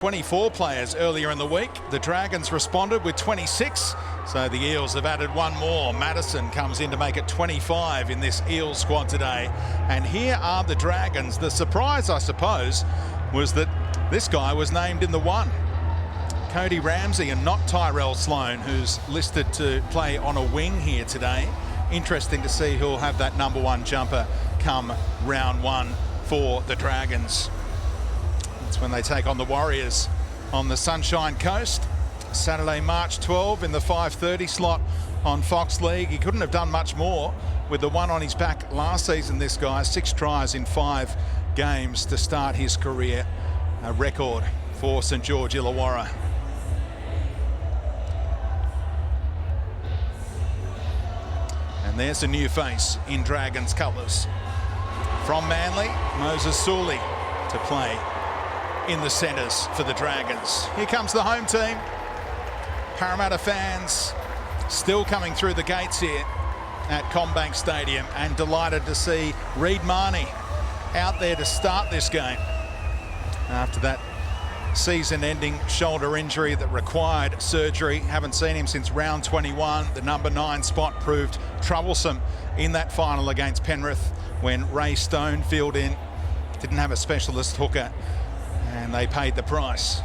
24 players earlier in the week. The Dragons responded with 26, so the Eels have added one more. Madison comes in to make it 25 in this Eels squad today. And here are the Dragons. The surprise, I suppose, was that this guy was named in the one. Cody Ramsey and not Tyrell Sloan, who's listed to play on a wing here today. Interesting to see who'll have that number one jumper come round one for the Dragons. It's when they take on the Warriors on the Sunshine Coast. Saturday, March 12 in the 5:30 slot on Fox League. He couldn't have done much more with the one on his back last season, this guy. 6 tries in 5 games to start his career. A record for St George Illawarra. And there's a new face in Dragons colours. From Manly, Moses Suli to play in the centres for the Dragons. Here comes the home team. Parramatta fans still coming through the gates here at CommBank Stadium, and delighted to see Reed Mahoney out there to start this game after that season-ending shoulder injury that required surgery. Haven't seen him since round 21. The number 9 spot proved troublesome in that final against Penrith when Ray Stone filled in. Didn't have a specialist hooker, and they paid the price.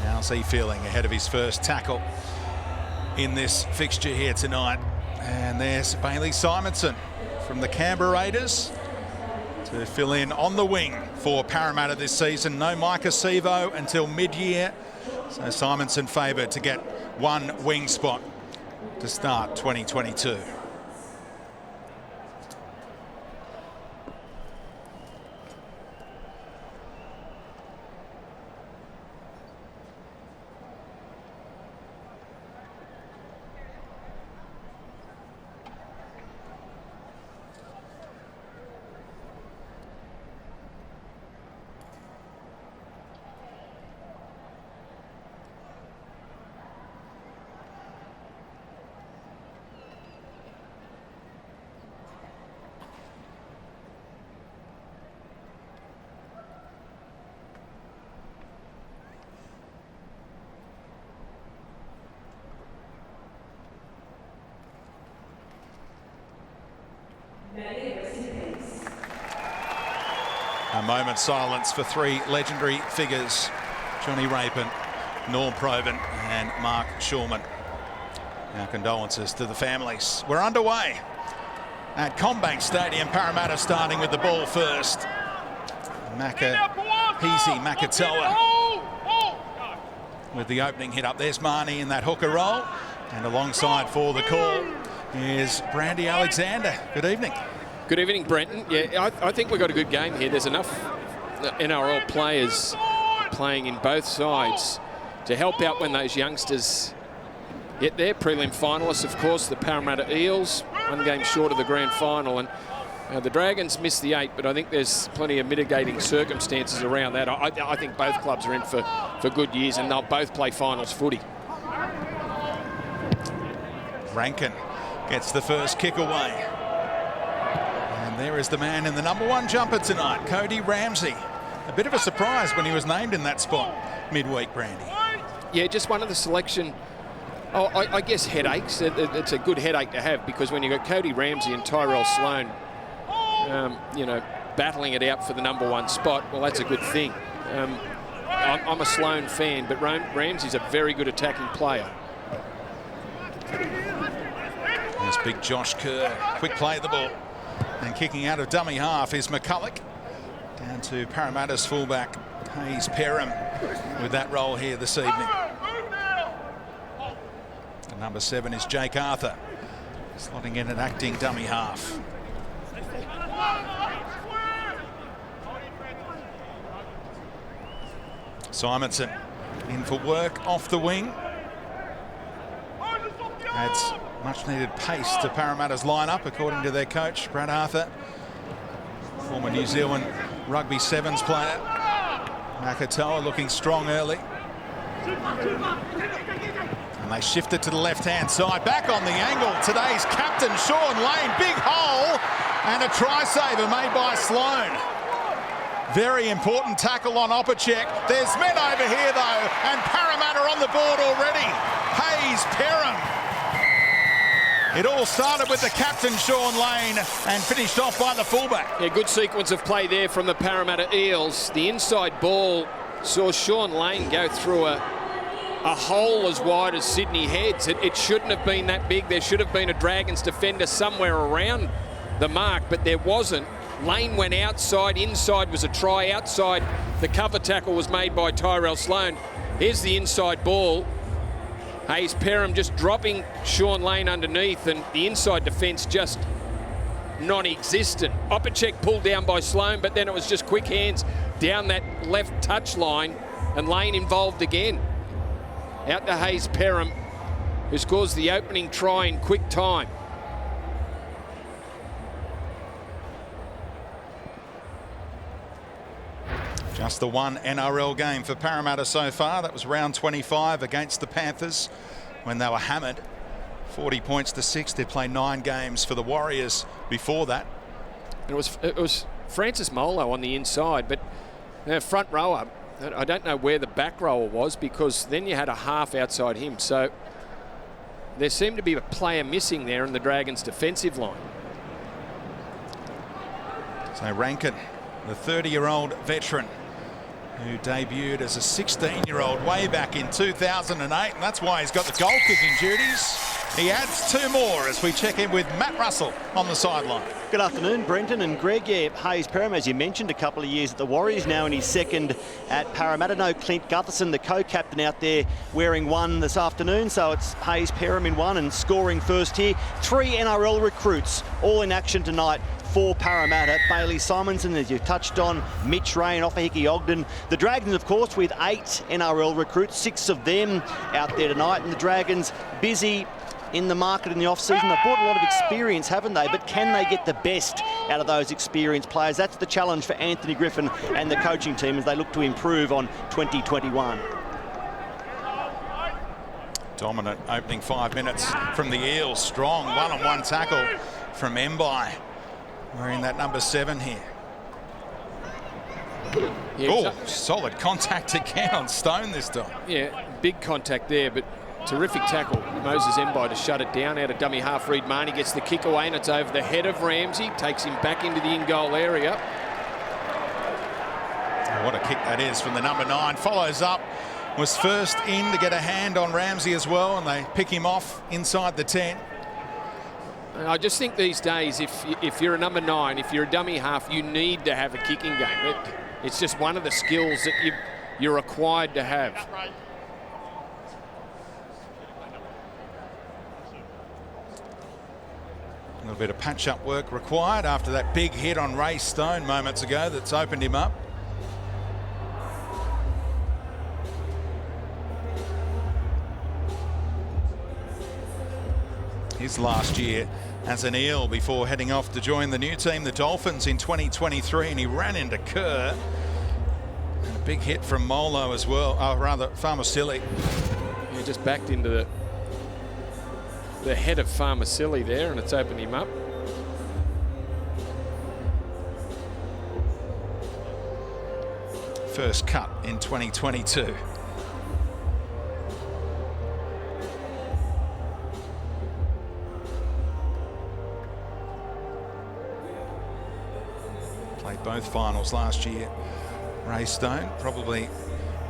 How's he feeling ahead of his first tackle in this fixture here tonight? And there's Bailey Simonson from the Canberra Raiders to fill in on the wing for Parramatta this season. No Micah Sevo until mid-year, so Simonson favoured to get one wing spot to start 2022. A moment's silence for 3 legendary figures: Johnny Rapin, Norm Provan and Mark Shulman. Our condolences to the families. We're underway at CommBank Stadium. Parramatta starting with the ball first. Makatoa with the opening hit up. There's Mahoney in that hooker roll, and alongside for the call is Brandy Alexander. Good evening. Good evening, Brenton. Yeah, I think we've got a good game here. There's enough NRL players playing in both sides to help out when those youngsters get there. Prelim finalists, of course, the Parramatta Eels, 1 game short of the grand final. And the Dragons missed the 8, but I think there's plenty of mitigating circumstances around that. I think both clubs are in for good years, and they'll both play finals footy. Rankin gets the first kick away. And there is the man in the number 1 jumper tonight, Cody Ramsey. A bit of a surprise when he was named in that spot midweek, Brandy. Yeah, just one of the selection, I guess, headaches. It's a good headache to have, because when you've got Cody Ramsey and Tyrell Sloan, battling it out for the number 1 spot, well, that's a good thing. I'm a Sloan fan, but Ramsey's a very good attacking player. There's big Josh Kerr. Quick play of the ball. And kicking out of dummy half is McCulloch. Down to Parramatta's fullback, Hayes Perham, with that role here this evening. And number 7 is Jake Arthur, slotting in and acting dummy half. Simonson in for work off the wing. Adds much needed pace to Parramatta's lineup, according to their coach, Brad Arthur, former New Zealand Rugby Sevens player. Makatoa looking strong early. And they shift it to the left-hand side. Back on the angle, today's captain, Sean Lane. Big hole. And a try saver made by Sloan. Very important tackle on Opacek. There's men over here though, and Parramatta on the board already. Hayes Perham. It all started with the captain, Shaun Lane, and finished off by the fullback. Yeah, good sequence of play there from the Parramatta Eels. The inside ball saw Shaun Lane go through a hole as wide as Sydney Heads. It shouldn't have been that big. There should have been a Dragons defender somewhere around the mark, but there wasn't. Lane went outside. Inside was a try. Outside, the cover tackle was made by Tyrell Sloan. Here's the inside ball. Hayes Perham just dropping Shaun Lane underneath, and the inside defence just non-existent. Opacek pulled down by Sloan, but then it was just quick hands down that left touch line, and Lane involved again. Out to Hayes Perham, who scores the opening try in quick time. Just the one NRL game for Parramatta so far. That was round 25 against the Panthers when they were hammered. 40 points to 6. They'd played 9 games for the Warriors before that. It was Francis Molo on the inside, but front rower, I don't know where the back rower was, because then you had a half outside him. So there seemed to be a player missing there in the Dragons' defensive line. So Rankin, the 30-year-old veteran, who debuted as a 16-year-old way back in 2008, and that's why he's got the goal-kicking duties. He adds 2 more as we check in with Matt Russell on the sideline. Good afternoon, Brenton and Greg. Yeah, Hayes Perham, as you mentioned, a couple of years at the Warriors, now in his second at Parramatta. No Clint Gutherson, the co-captain, out there wearing 1 this afternoon, so it's Hayes Perham in 1 and scoring first here. 3 NRL recruits all in action tonight for Parramatta. Bailey Simonson, as you touched on, Mitch Rain, Ofahiki Ogden. The Dragons, of course, with 8 NRL recruits, 6 of them out there tonight, and the Dragons busy in the market in the off-season. They've brought a lot of experience, haven't they? But can they get the best out of those experienced players? That's the challenge for Anthony Griffin and the coaching team as they look to improve on 2021. Dominant opening 5 minutes from the Eels. Strong one-on-one tackle from Mbai. Wearing that number 7 here. Yeah, oh, solid contact again on Stone this time. Yeah, big contact there, but terrific tackle. Moses Mbai to shut it down. Out of dummy half, Reid Marnie gets the kick away, and it's over the head of Ramsey. Takes him back into the in-goal area. Oh, what a kick that is from the number 9. Follows up. Was first in to get a hand on Ramsey as well, and they pick him off inside the 10. I just think these days, if you're a number 9, if you're a dummy half, you need to have a kicking game. It's just one of the skills that you're required to have. A little bit of patch-up work required after that big hit on Ray Stone moments ago that's opened him up. His last year as an Eel before heading off to join the new team, the Dolphins, in 2023, and he ran into Kerr. And a big hit from Molo as well, rather Farmasili. Yeah, just backed into the head of Farmasili there, and it's opened him up. First cut in 2022. Played both finals last year. Ray Stone, probably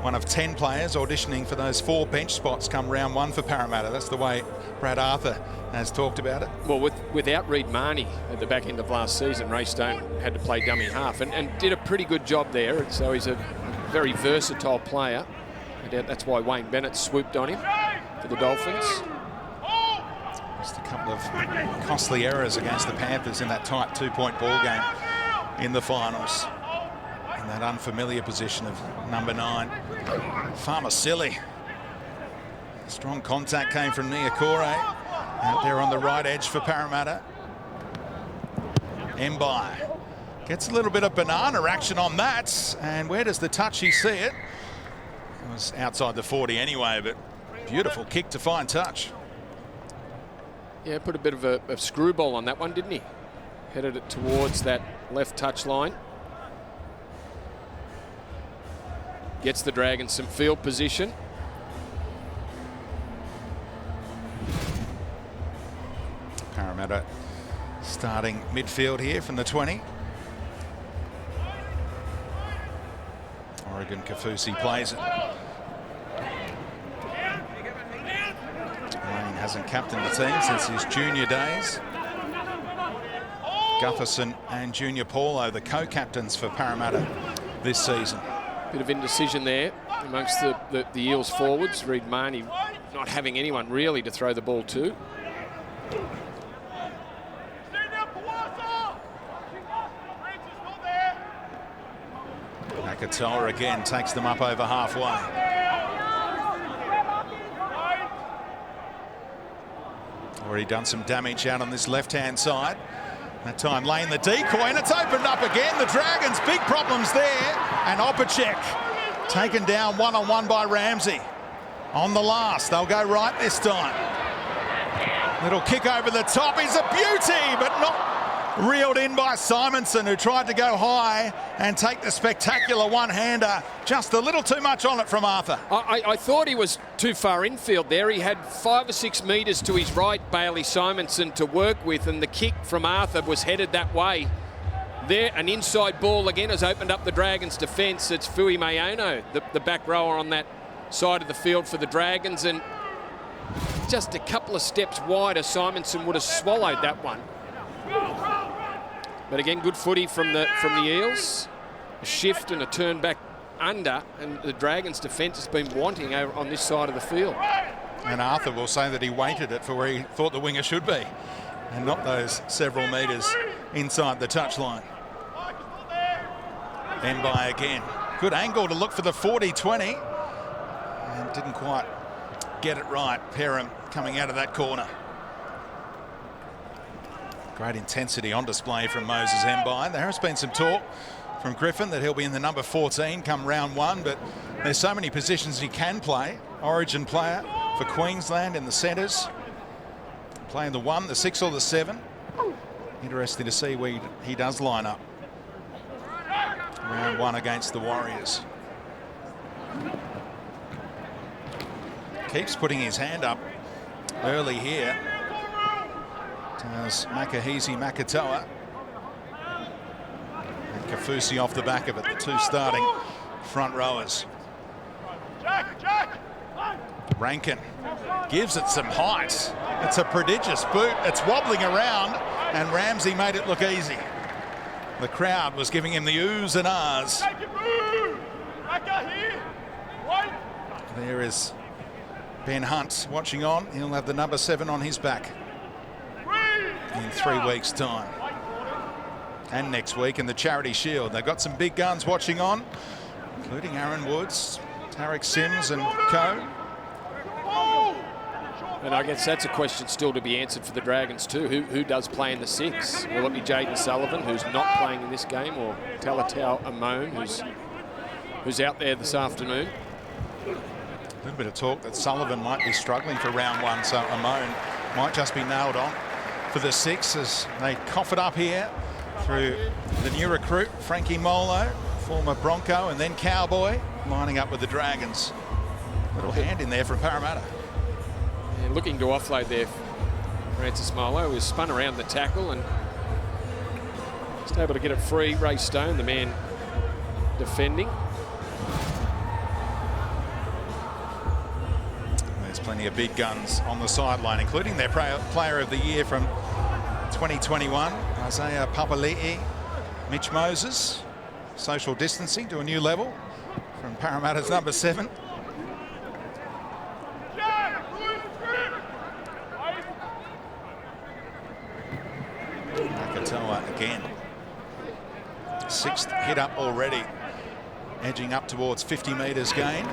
one of 10 players auditioning for those 4 bench spots come round 1 for Parramatta. That's the way Brad Arthur has talked about it. Well, without Reid Marnie at the back end of last season, Ray Stone had to play dummy half and did a pretty good job there. So he's a very versatile player. That's why Wayne Bennett swooped on him for the Dolphins. Just a couple of costly errors against the Panthers in that tight 2-point ball game in the finals. In that unfamiliar position of number 9. Farmasili. Strong contact came from Niokore out there on the right edge for Parramatta. Mbai gets a little bit of banana action on that, and where does the touchy see it? It was outside the 40 anyway, but beautiful kick to find touch. Yeah, put a bit of a screwball on that one, didn't he? Headed it towards that left touch line. Gets the Dragons some field position. Parramatta starting midfield here from the 20. Oregon Kaufusi plays it. Lane hasn't captained the team since his junior days. Gutherson and Junior Paulo, the co-captains for Parramatta this season. Bit of indecision there amongst the Eels forwards. Reid Marnie not having anyone really to throw the ball to. Nakatoa again takes them up over halfway. Already done some damage out on this left-hand side. That time Lane the decoy, and it's opened up again. The Dragons, big problems there. And Opacek taken down one-on-one by Ramsey. On the last, they'll go right this time. Little kick over the top is a beauty, but not reeled in by Simonson, who tried to go high and take the spectacular one-hander. Just a little too much on it from Arthur. I thought he was too far infield there. He had 5 or 6 metres to his right, Bailey Simonson, to work with, and the kick from Arthur was headed that way. There, an inside ball again has opened up the Dragons' defence. It's Fui Mayono, the back rower on that side of the field for the Dragons, and just a couple of steps wider, Simonson would have swallowed that one. But again, good footy from the Eels. A shift and a turn back under, and the Dragons' defence has been wanting over on this side of the field. And Arthur will say that he weighted it for where he thought the winger should be, and not those several metres inside the touchline. Mbai again. Good angle to look for the 40-20. And didn't quite get it right. Perham coming out of that corner. Great intensity on display from Moses Mbai. There has been some talk from Griffin that he'll be in the number 14 come round 1, but there's so many positions he can play. Origin player for Queensland in the centres. Playing the 1, the 6 or the 7. Interesting to see where he does line up. Round 1 against the Warriors. Keeps putting his hand up early here. Does Makahisi Makatoa. And Kaufusi off the back of it, the 2 starting front rowers. Rankin gives it some height. It's a prodigious boot. It's wobbling around, and Ramsey made it look easy. The crowd was giving him the oohs and ahs. There is Ben Hunt watching on. He'll have the number 7 on his back in 3 weeks' time. And next week in the Charity Shield. They've got some big guns watching on, including Aaron Woods, Tarek Sims and co. And I guess that's a question still to be answered for the Dragons too. Who does play in the 6? Will it be Jaden Sullivan, who's not playing in this game, or Talatau Amone, who's out there this afternoon? A little bit of talk that Sullivan might be struggling for round 1, so Amone might just be nailed on for the 6 as they cough it up here through the new recruit, Frankie Molo, former Bronco and then Cowboy, lining up with the Dragons. Little hand in there from Parramatta. And looking to offload there, Francis Molo was spun around the tackle and just able to get it free. Ray Stone, the man defending. There's plenty of big guns on the sideline, including their player of the year from 2021, Isaiah Papali'i, Mitch Moses. Social distancing to a new level from Parramatta's number 7. Nakatoa again. 6th hit up already, edging up towards 50 metres gain.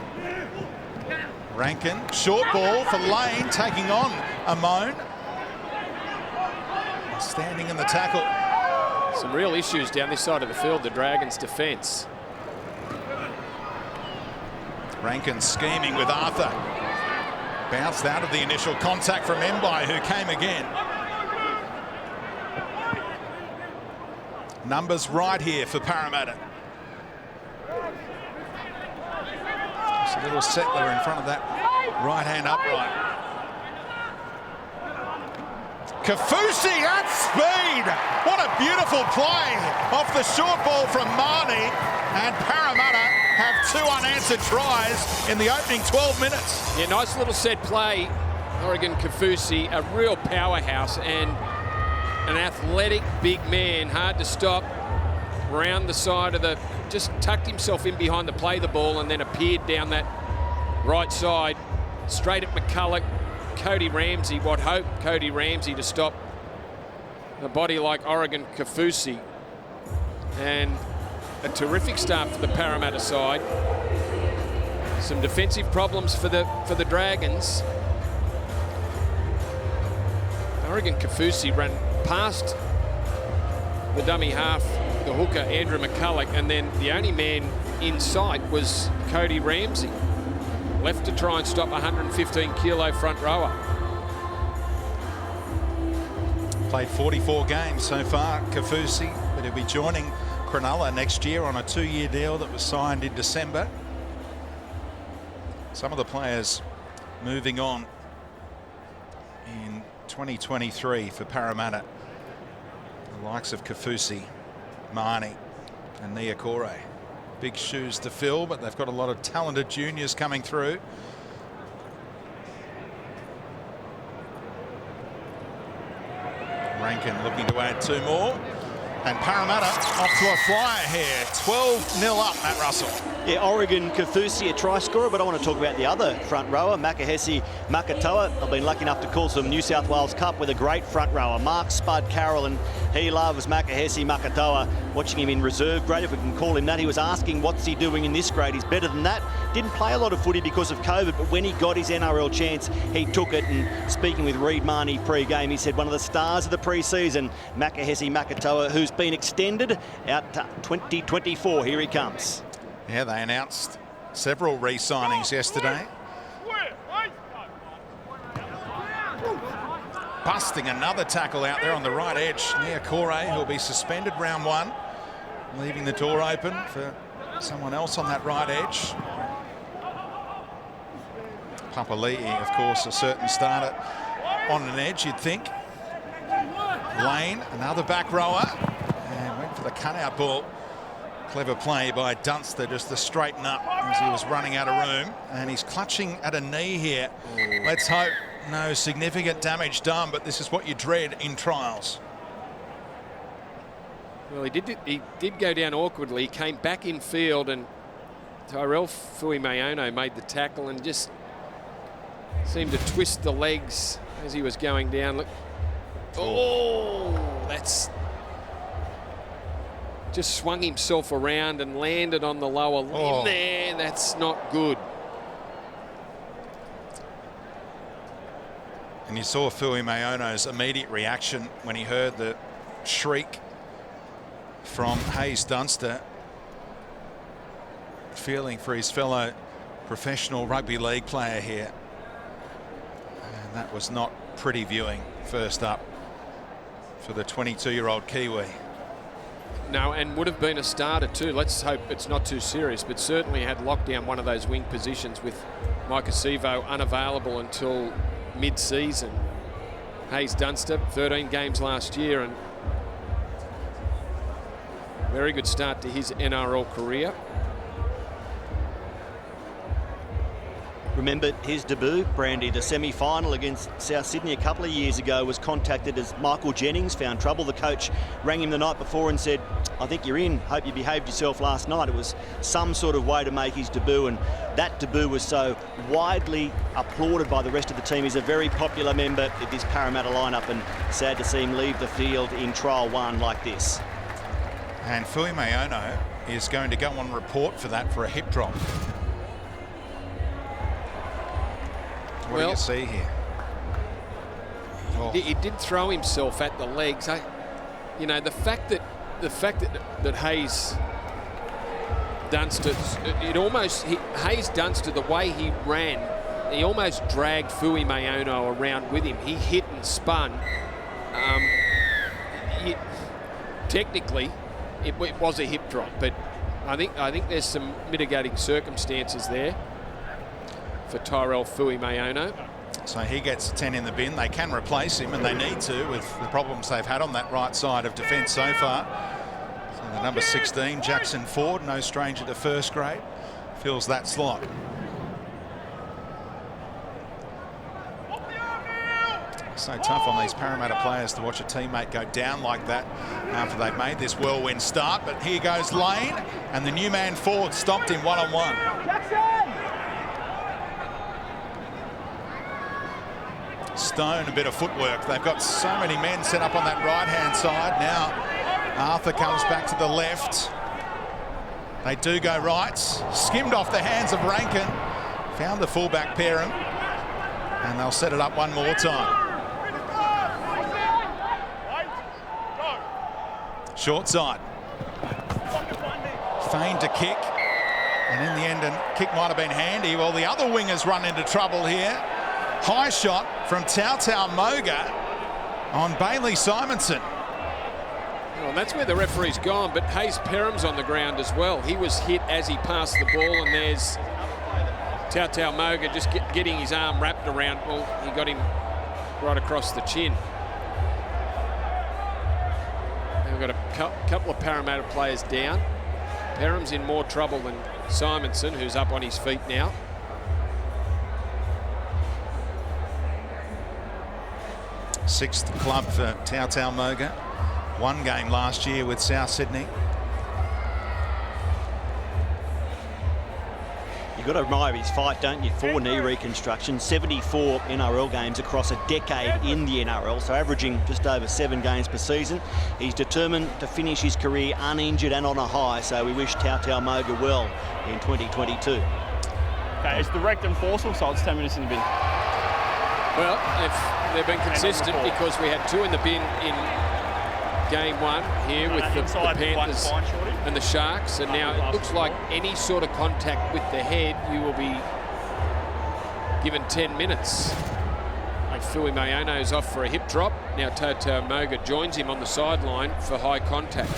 Rankin, short ball for Lane, taking on Amone. Standing in the tackle. Some real issues down this side of the field, the Dragons' defence. Rankin scheming with Arthur. Bounced out of the initial contact from Mbai, who came again. Numbers right here for Parramatta. Just a little settler in front of that right-hand upright. Kafusi at speed. What a beautiful play off the short ball from Marnie. And Parramatta have 2 unanswered tries in the opening 12 minutes. Yeah, nice little set play. Oregon Kafusi, a real powerhouse and an athletic big man, hard to stop. Round the side of the, just tucked himself in behind the play the ball and then appeared down that right side, straight at McCulloch. Cody Ramsey, what hope Cody Ramsey to stop a body like Oregon Kafusi. And a terrific start for the Parramatta side. Some defensive problems for the Dragons. Oregon Kafusi ran past the dummy half, the hooker Andrew McCulloch, and then the only man in sight was Cody Ramsey. Left to try and stop a 115-kilo front rower. Played 44 games so far, Kafusi, but he'll be joining Cronulla next year on a 2-year deal that was signed in December. Some of the players moving on in 2023 for Parramatta. The likes of Kafusi, Marnie and Niakore. Big shoes to fill, but they've got a lot of talented juniors coming through. Rankin looking to add 2 more. And Parramatta off to a flyer here. 12-0 up, Matt Russell. Yeah, Oregon Kafusi, a try scorer, but I want to talk about the other front rower, Makahesi Makatoa. I've been lucky enough to call some New South Wales Cup with a great front rower, Mark Spud Carroll, and he loves Makahesi Makatoa. Watching him in reserve grade, if we can call him that, he was asking what's he doing in this grade. He's better than that. Didn't play a lot of footy because of COVID, but when he got his NRL chance, he took it. And speaking with Reid Marnie pre-game, he said one of the stars of the pre-season, Makahesi Makatoa, who's been extended out to 2024. Here he comes. Yeah, they announced several re-signings yesterday. Busting another tackle out there on the right edge. Niakore, who'll be suspended round 1, leaving the door open for someone else on that right edge. Papali'i, of course, a certain starter on an edge, you'd think. Lane, another back rower, and went for the cut-out ball. Clever play by Dunster just to straighten up as he was running out of room. And he's clutching at a knee here. Let's hope no significant damage done, but this is what you dread in trials. Well, he did go down awkwardly. He came back in field and Tyrell Fuimaono made the tackle and just seemed to twist the legs as he was going down. Look. Oh, that's... just swung himself around and landed on the lower limb there. That's not good. And you saw Fuimaono's immediate reaction when he heard the shriek from Hayes Dunster, feeling for his fellow professional rugby league player here. And that was not pretty viewing first up for the 22-year-old Kiwi. No, and would have been a starter too. Let's hope it's not too serious, but certainly had locked down one of those wing positions with Micah Sivo unavailable until mid-season. Hayes Dunster, 13 games last year, and very good start to his NRL career. Remember his debut, Brandy, the semi-final against South Sydney a couple of years ago, was contacted as Michael Jennings, found trouble. The coach rang him the night before and said, I think you're in, hope you behaved yourself last night. It was some sort of way to make his debut, and that debut was so widely applauded by the rest of the team. He's a very popular member of this Parramatta lineup, and sad to see him leave the field in trial 1 like this. And Fuimaono is going to go on report for that for a hip drop. What do you see here? He did throw himself at the legs. You know, the fact that Hayes Dunster, Hayes Dunster, the way he ran, he almost dragged Fuimaono around with him. He hit and spun. Technically, it was a hip drop, but I think there's some mitigating circumstances there for Tyrell Fuimaono. So he gets 10 in the bin. They can replace him, and they need to, with the problems they've had on that right side of defence so far. So the number 16, Jackson Ford, no stranger to first grade, fills that slot. So tough on these Parramatta players to watch a teammate go down like that after they've made this whirlwind start. But here goes Lane, and the new man Ford stopped him one-on-one. Stone, a bit of footwork. They've got so many men set up on that right-hand side. Now Arthur comes back to the left. They do go right. Skimmed off the hands of Rankin. Found the fullback Parham. And they'll set it up one more time. Short side. Feigned to kick. And in the end, a kick might have been handy. Well, the other wingers run into trouble here. High shot from Tautau Moga on Bailey Simonson. Well, that's where the referee's gone, but Hayes Perham's on the ground as well. He was hit as he passed the ball, and there's Tautau Moga just getting his arm wrapped around. Well, he got him right across the chin. And we've got a couple of Parramatta players down. Perham's in more trouble than Simonson, who's up on his feet now. Sixth club for Tautau Moga. One game last year with South Sydney. You've got to admire his fight, don't you? 4 knee reconstruction, 74 NRL games across a decade in the NRL, so averaging just over 7 games per season. He's determined to finish his career uninjured and on a high, so we wish Tautau Moga well in 2022. Okay, it's the rectum Forsell, so it's 10 minutes in the bin. Well, they've been consistent because we had 2 in the bin in game 1 here with the Panthers and the Sharks, and now it looks like any sort of contact with the head, you will be given 10 minutes. Fuimaono is off for a hip drop. Now Tautau Moga joins him on the sideline for high contact.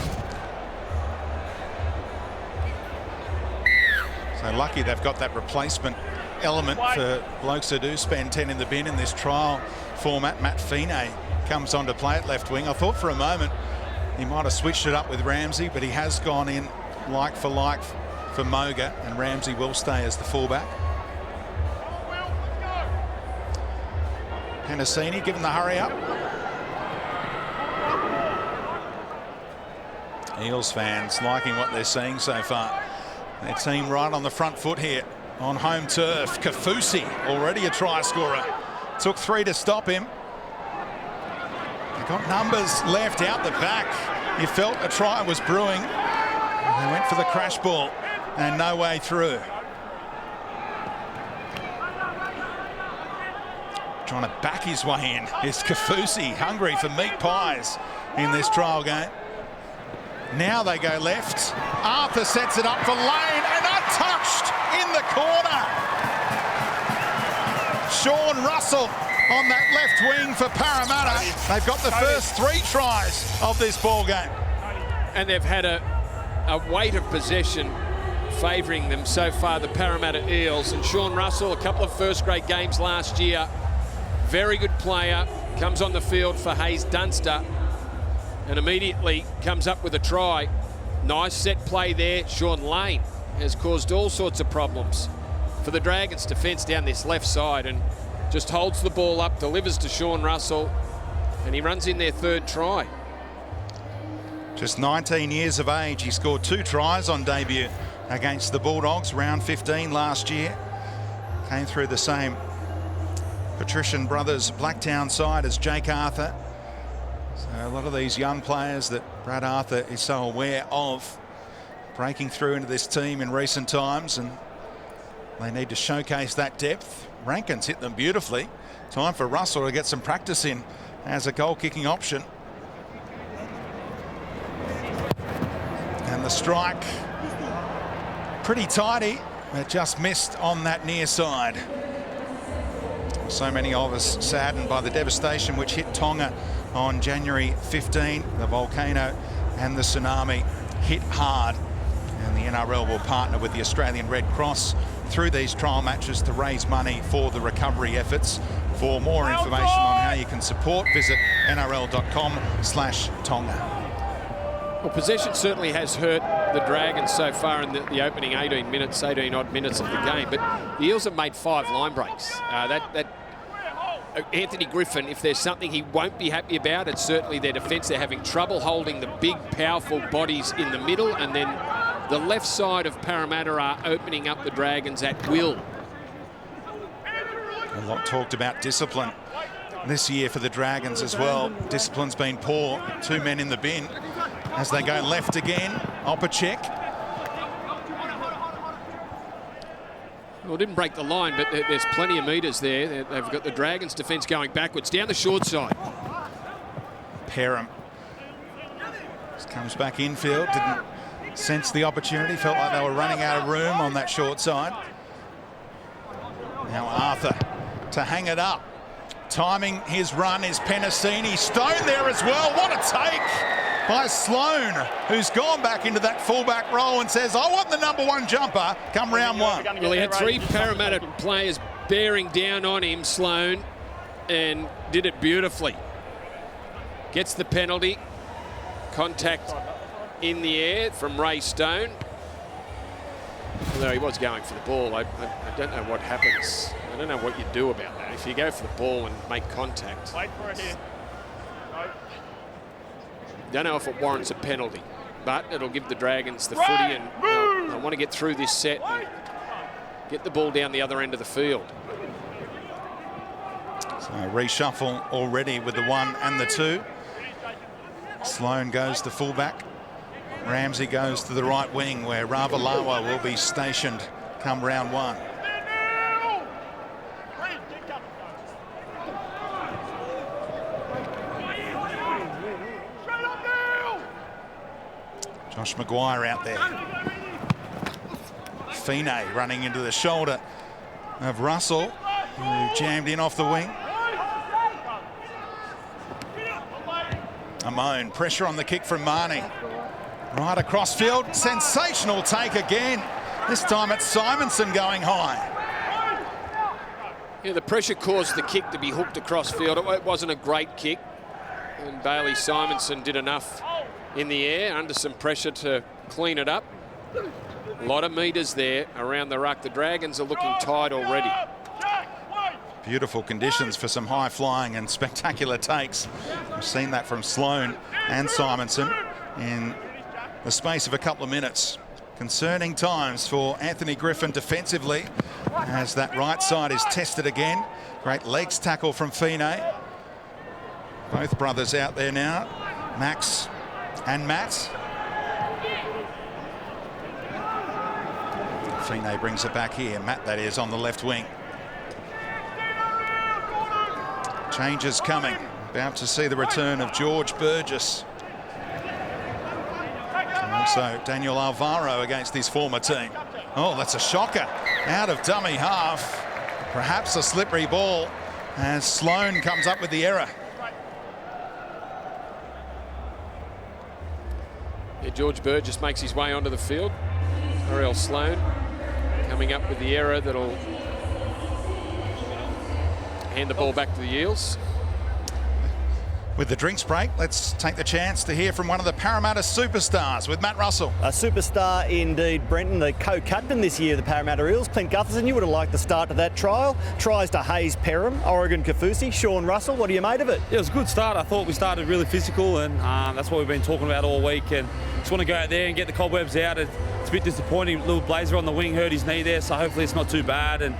So lucky they've got that replacement element for blokes who do spend 10 in the bin in this trial format. Matt Feeney comes on to play at left wing. I thought for a moment he might have switched it up with Ramsey, but he has gone in like for Moga, and Ramsey will stay as the fullback. Penasini given the hurry up. Eels fans liking what they're seeing so far. Their team right on the front foot here on home turf. Kafusi, already a try scorer. Took 3 to stop him. They've got numbers left out the back. You felt a try was brewing. They went for the crash ball and no way through. Trying to back his way in is Kafusi, hungry for meat pies in this trial game. Now they go left. Arthur sets it up for Lane, and untouched in the corner. Sean Russell on that left wing for Parramatta. They've got the first 3 tries of this ball game. And they've had a weight of possession favouring them so far, the Parramatta Eels. And Sean Russell, a couple of first-grade games last year. Very good player, comes on the field for Hayes Dunster and immediately comes up with a try. Nice set play there. Sean Lane has caused all sorts of problems for the Dragons defence down this left side, and just holds the ball up, delivers to Sean Russell, and he runs in their 3rd try. Just 19 years of age. He scored 2 tries on debut against the Bulldogs, round 15 last year. Came through the same Patrician Brothers Blacktown side as Jake Arthur. So a lot of these young players that Brad Arthur is so aware of breaking through into this team in recent times, and they need to showcase that depth. Rankin's hit them beautifully. Time for Russell to get some practice in as a goal-kicking option. And the strike, pretty tidy, but just missed on that near side. So many of us saddened by the devastation which hit Tonga on January 15, the volcano and the tsunami hit hard. And the NRL will partner with the Australian Red Cross through these trial matches to raise money for the recovery efforts. For more information on how you can support, visit nrl.com/Tonga. Well, possession certainly has hurt the Dragons so far in the opening 18 odd minutes of the game, but the Eels have made 5 line breaks. Anthony Griffin, if there's something he won't be happy about, it's certainly their defence. They're having trouble holding the big, powerful bodies in the middle, and then the left side of Parramatta are opening up the Dragons at will. A lot talked about discipline this year for the Dragons as well. Discipline's been poor. 2 men in the bin as they go left again. Opacek. Well, didn't break the line, but there's plenty of metres there. They've got the Dragons' defence going backwards down the short side. Perham just comes back infield. Didn't sense the opportunity. Felt like they were running out of room on that short side. Now Arthur to hang it up. Timing his run is Penasini. Stone there as well. What a take by Sloan, who's gone back into that fullback role and says, I want the #1 jumper come round 1. Well, he had 3 Parramatta players bearing down on him, Sloan, and did it beautifully. Gets the penalty. Contact in the air from Ray Stone. Although he was going for the ball, I don't know what happens. I don't know what you do about that. If you go for the ball and make contact. Wait for it here. Don't know if it warrants a penalty, but it'll give the Dragons the footy, and they want to get through this set and get the ball down the other end of the field. So reshuffle already with the 1 and the 2. Sloan goes to fullback. Ramsey goes to the right wing, where Ravalawa will be stationed come round 1. Josh Maguire out there. Fine running into the shoulder of Russell, who jammed in off the wing. Amon, pressure on the kick from Marnie. Right across field, sensational take again. This time it's Simonson going high. Yeah, the pressure caused the kick to be hooked across field. It wasn't a great kick, and Bailey Simonson did enough in the air under some pressure to clean it up. A lot of metres there around the ruck. The Dragons are looking tight already. Beautiful conditions for some high flying and spectacular takes. We've seen that from Sloan and Simonson in the space of a couple of minutes. Concerning times for Anthony Griffin defensively as that right side is tested again. Great legs tackle from Fine. Both brothers out there now, Max and Matt. Fine brings it back here. Matt, that is, on the left wing. Changes coming. About to see the return of George Burgess. And also Daniel Alvaro against his former team. Oh, that's a shocker. Out of dummy half. Perhaps a slippery ball as Sloan comes up with the error. Yeah, George Burgess makes his way onto the field. RL Sloan coming up with the error that'll hand the ball back to the Eels. With the drinks break, let's take the chance to hear from one of the Parramatta superstars with Matt Russell. A superstar indeed, Brenton, the co-captain this year of the Parramatta Eels. Clint Gutherson, you would have liked the start to that trial. Tries to Hayes Perham, Oregon Kaufusi, Sean Russell. What do you made of it? Yeah, it was a good start. I thought we started really physical, and that's what we've been talking about all week. And just want to go out there and get the cobwebs out. It's a bit disappointing. Little Blazer on the wing hurt his knee there, so hopefully it's not too bad. And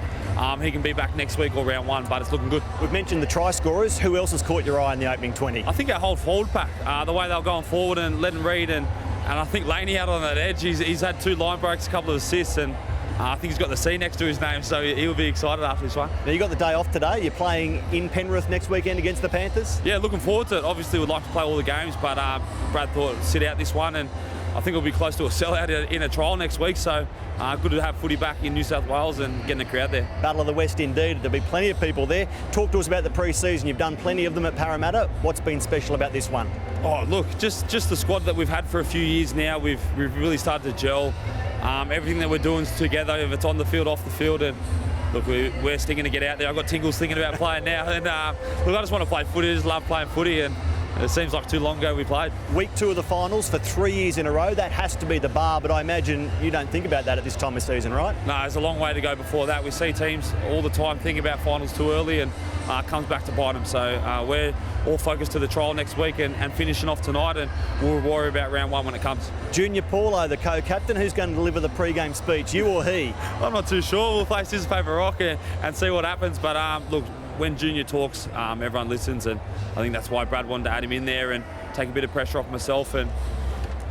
he can be back next week or round 1, but it's looking good. We've mentioned the try scorers. Who else has caught your eye in the opening 20? I think our whole forward pack, the way they were going forward and letting Reid, and I think Laney out on that edge. He's had 2 line breaks, a couple of assists, and I think he's got the C next to his name, so he'll be excited after this one. Now, you got the day off today. You're playing in Penrith next weekend against the Panthers? Yeah, looking forward to it. Obviously, we'd like to play all the games, but Brad thought sit out this one and I think it'll be close to a sellout in a trial next week. So good to have footy back in New South Wales and getting a crowd there. Battle of the West indeed. There'll be plenty of people there. Talk to us about the pre-season. You've done plenty of them at Parramatta. What's been special about this one? Oh, look, just the squad that we've had for a few years now. We've really started to gel. Everything that we're doing is together, if it's on the field, off the field, and look, we're stinging to get out there. I've got tingles thinking about playing now, and look, I just want to play footy. I just love playing footy, and it seems like too long ago we played. Week 2 of the finals for 3 years in a row. That has to be the bar, but I imagine you don't think about that at this time of season, right? No, there's a long way to go before that. We see teams all the time thinking about finals too early, and it comes back to bite them. So we're all focused to the trial next week and finishing off tonight, and we'll worry about round 1 when it comes. Junior Paulo, the co-captain, who's going to deliver the pre-game speech, you or he? I'm not too sure. We'll play scissors, paper, rock and see what happens. But look, when Junior talks, everyone listens, and I think that's why Brad wanted to add him in there and take a bit of pressure off myself and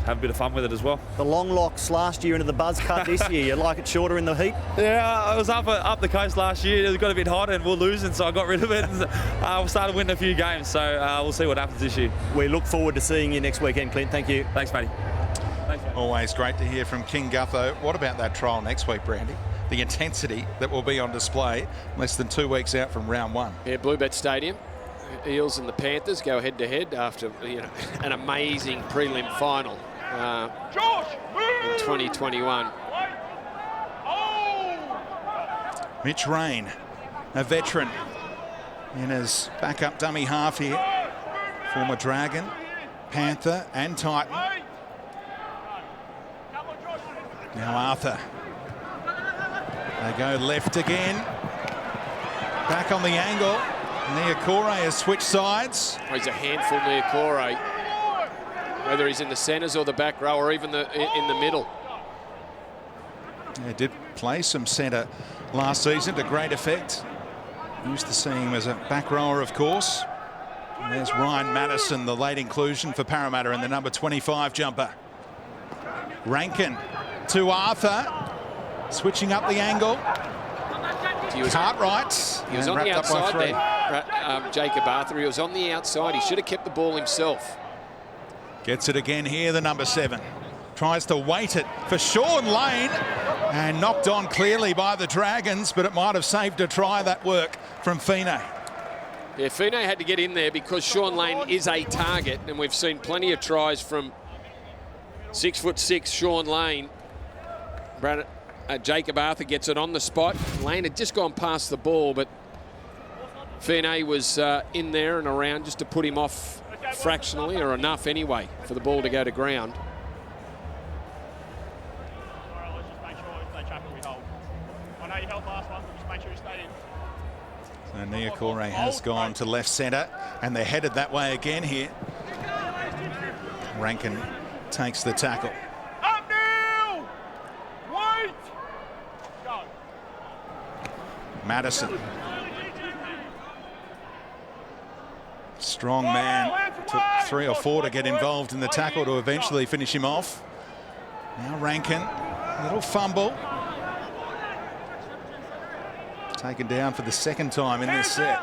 have a bit of fun with it as well. The long locks last year into the buzz cut this year. You like it shorter in the heat? Yeah, I was up the coast last year. It got a bit hot and we're losing, so I got rid of it. We started winning a few games, so we'll see what happens this year. We look forward to seeing you next weekend, Clint. Thank you. Thanks, matey. Always great to hear from King Gutho. What about that trial next week, Brandy? The intensity that will be on display less than 2 weeks out from round 1. Yeah, Bluebet Stadium. Eels and the Panthers go head-to-head after an amazing prelim final in 2021. Mitch Rain, a veteran in his backup dummy half here. Former Dragon, Panther and Titan. Now Arthur. They go left again. Back on the angle. Niokore has switched sides. Oh, he's a handful, Niokore. Whether he's in the centres or the back row or even in the middle. Yeah, did play some centre last season to great effect. Used to see him as a back rower, of course. And there's Ryan Madison, the late inclusion for Parramatta in the number 25 jumper. Rankin to Arthur. Switching up the angle. Cartwright. He was on the outside there, Jacob Arthur. He was on the outside. He should have kept the ball himself. Gets it again here, the number 7. Tries to weight it for Sean Lane and knocked on clearly by the Dragons, but it might have saved a try, that work from Fine. Yeah, Fine had to get in there because Sean Lane is a target, and we've seen plenty of tries from 6'6" Sean Lane. Jacob Arthur gets it on the spot. Lane had just gone past the ball, but Fine was in there and around just to put him off fractionally, or enough anyway, for the ball to go to ground. So Niokore has gone to left centre, and they're headed that way again here. Rankin takes the tackle. Madison. Strong man. Took 3 or 4 to get involved in the tackle to eventually finish him off. Now Rankin, little fumble. Taken down for the second time in this set.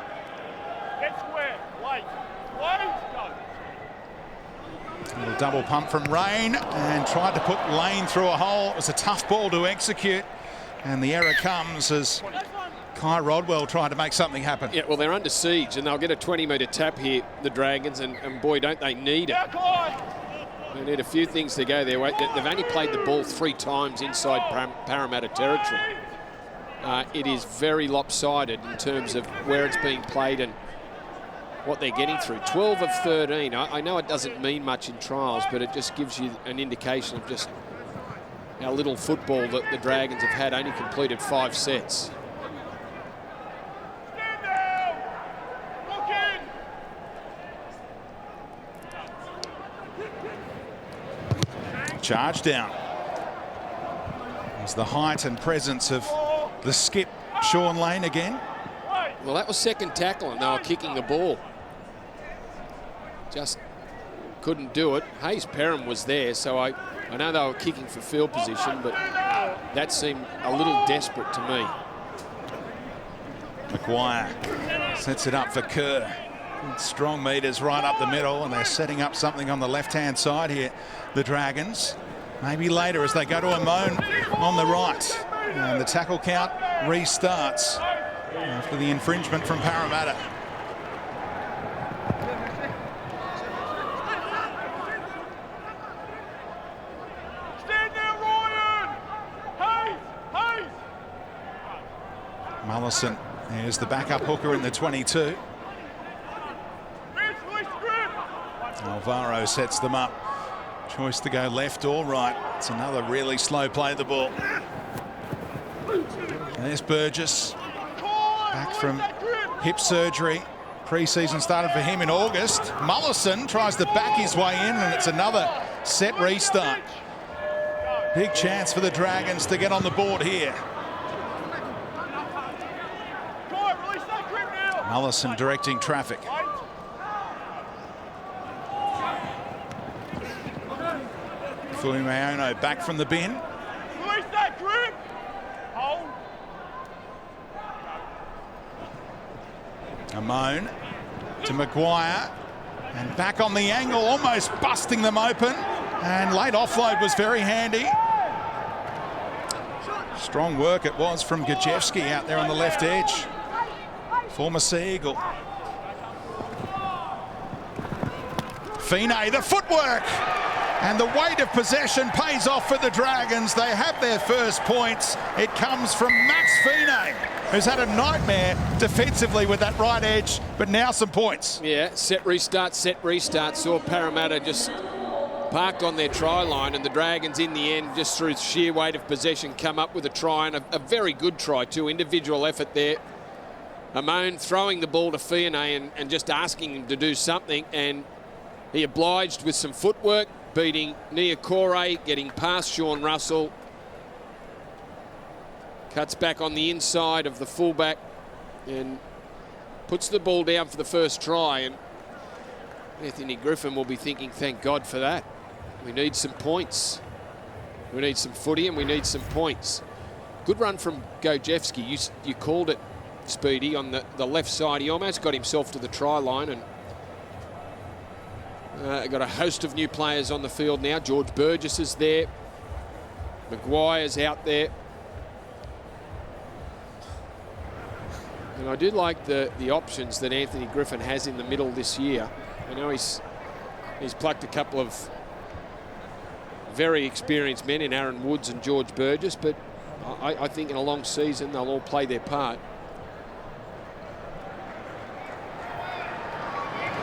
A little double pump from Rain and tried to put Lane through a hole. It was a tough ball to execute, and the error comes as Kai Rodwell trying to make something happen. Yeah, well, they're under siege, and they'll get a 20-metre tap here, the Dragons, and boy, don't they need it. They need a few things to go their way. They've only played the ball 3 times inside Parramatta territory. It is very lopsided in terms of where it's being played and what they're getting through. 12 of 13. I know it doesn't mean much in trials, but it just gives you an indication of just how little football that the Dragons have had, only completed 5 sets. Charge down. There's the height and presence of the skip, Sean Lane again. Well, that was second tackle, and they were kicking the ball. Just couldn't do it. Hayes Perham was there, so I know they were kicking for field position, but that seemed a little desperate to me. Maguire sets it up for Kerr. Strong meters right up the middle, and they're setting up something on the left-hand side here, the Dragons. maybe later as they go to Amon on the right. And the tackle count restarts after the infringement from Parramatta. Mullison is the backup hooker in the 22. Alvaro sets them up. Choice to go left or right. It's another really slow play of the ball. There's Burgess, back from hip surgery. Pre-season started for him in August. Mullison tries to back his way in, and it's another set restart. Big chance for the Dragons to get on the board here. Mullison directing traffic. Fuimeono back from the bin. Amon to Maguire, and back on the angle, almost busting them open, and late offload was very handy. Strong work it was from Gajewski out there on the left edge. Former Sea Eagle. Fine, the footwork and the weight of possession pays off for the Dragons. They have their first points. It comes from Max Fine, who's had a nightmare defensively with that right edge, but now some points. Yeah, set restart. Saw Parramatta just parked on their try line, and the Dragons in the end, just through sheer weight of possession, come up with a try, and a very good try too. Individual effort there. Amon throwing the ball to Fiona and just asking him to do something, and he obliged with some footwork, beating Niokore, getting past Sean Russell. Cuts back on the inside of the fullback and puts the ball down for the first try. And Anthony Griffin will be thinking, thank God for that. We need some points. We need some footy and we need some points. Good run from Gojewski. You called it, Speedy, on the left side. He almost got himself to the try line, and got a host of new players on the field now. George Burgess is there. Maguire's out there. And I do like the options that Anthony Griffin has in the middle this year. I know he's plucked a couple of very experienced men in Aaron Woods and George Burgess, but I think in a long season they'll all play their part.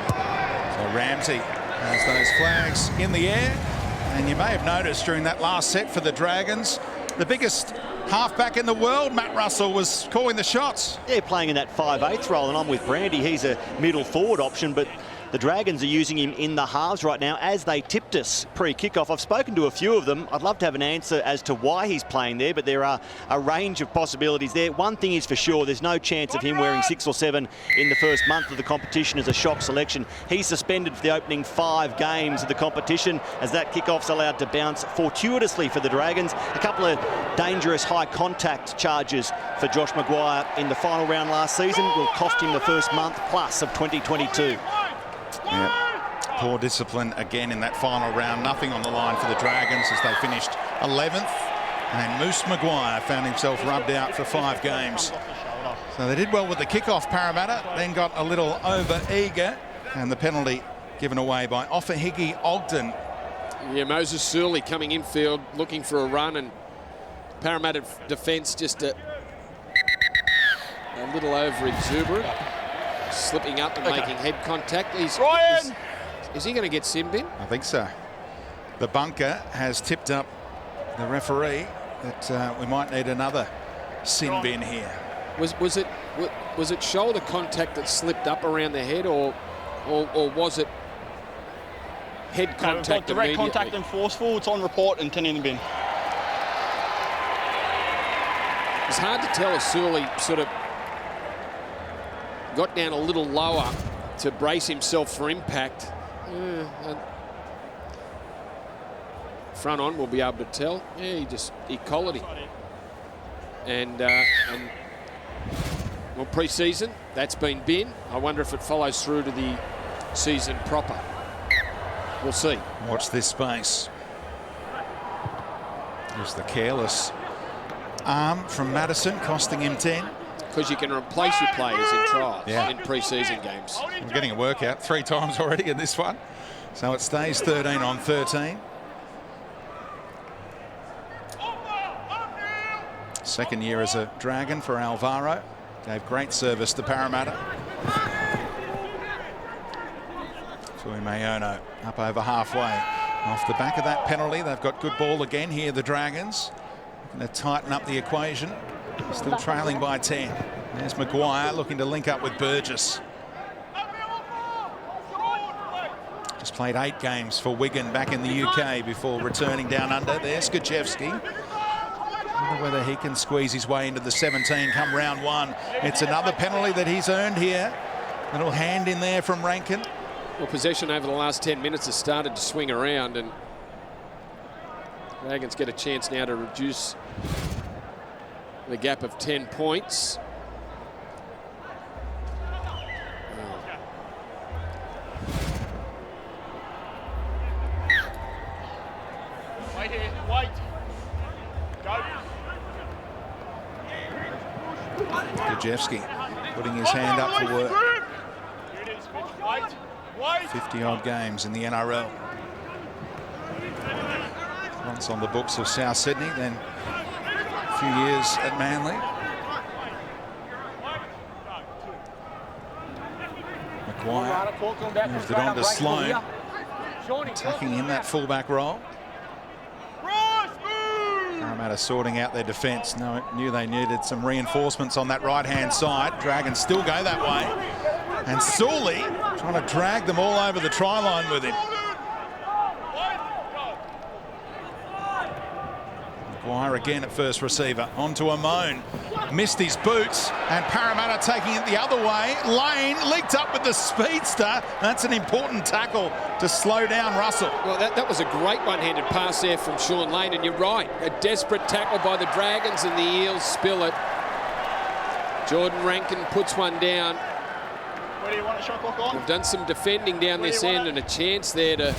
So Ramsey has those flags in the air, and you may have noticed during that last set for the Dragons, the biggest halfback in the world, Matt Russell, was calling the shots. Yeah, playing in that 5/8 role, and I'm with Brandy. He's a middle forward option, but the Dragons are using him in the halves right now, as they tipped us pre-kickoff. I've spoken to a few of them. I'd love to have an answer as to why he's playing there, but there are a range of possibilities there. One thing is for sure, there's no chance of him wearing 6 or 7 in the first month of the competition as a shock selection. He's suspended for the opening 5 games of the competition, as that kickoff's allowed to bounce fortuitously for the Dragons. A couple of dangerous high contact charges for Josh Maguire in the final round last season will cost him the first month plus of 2022. Yep. Poor discipline again in that final round. Nothing on the line for the Dragons as they finished 11th. And Moose Maguire found himself rubbed out for 5 games. So they did well with the kickoff, Parramatta, then got a little over-eager. And the penalty given away by Ofahigi Ogden. Yeah, Moses Surley coming infield, looking for a run, and Parramatta defence just a little over-exuberant. Slipping up and making head contact. Is he going to get sin bin? I think so. The bunker has tipped up the referee that we might need another sin bin here. Was it shoulder contact that slipped up around the head, or was it head contact? No, direct contact and forceful. It's on report and 10 in the bin. It's hard to tell if Surley sort of got down a little lower to brace himself for impact. Front on, we'll be able to tell. Yeah, he collared him. And well, pre-season, that's been bin. I wonder if it follows through to the season proper. We'll see. Watch this space. There's the careless arm from Madison, costing him 10. Because you can replace your players in trials, in pre-season games. We're getting a workout 3 times already in this one. So it stays 13 on 13. Second year as a Dragon for Alvaro. Gave great service to Parramatta. Tui Mayono up over halfway. Off the back of that penalty, they've got good ball again here, the Dragons. Looking to tighten up the equation. Still trailing by 10. There's Maguire looking to link up with Burgess. Just played 8 games for Wigan back in the UK before returning down under. There's Skrzewski. Wonder whether he can squeeze his way into the 17 come round 1. It's another penalty that he's earned here. Little hand in there from Rankin. Well, possession over the last 10 minutes has started to swing around, and Dragons get a chance now to reduce the gap of 10 points. Wait here, wait. Go. Skrzewski putting his hand up for work. Here it is, Mitch. Wait. Wait. 50-odd games in the NRL. Once on the books of South Sydney, then a few years at Manly. Maguire moved it on to Sloan, attacking in that fullback role. Parramatta sorting out their defence. Knew they needed some reinforcements on that right-hand side. Dragons still go that way. And Sully trying to drag them all over the try line with him. Maguire again at first receiver. On to Amon. Missed his boots. And Parramatta taking it the other way. Lane linked up with the speedster. That's an important tackle to slow down Russell. Well, that was a great one-handed pass there from Sean Lane, and you're right. A desperate tackle by the Dragons, and the Eels spill it. Jordan Rankin puts one down. Where do you want a shot clock on? We've done some defending down this end, and a chance there to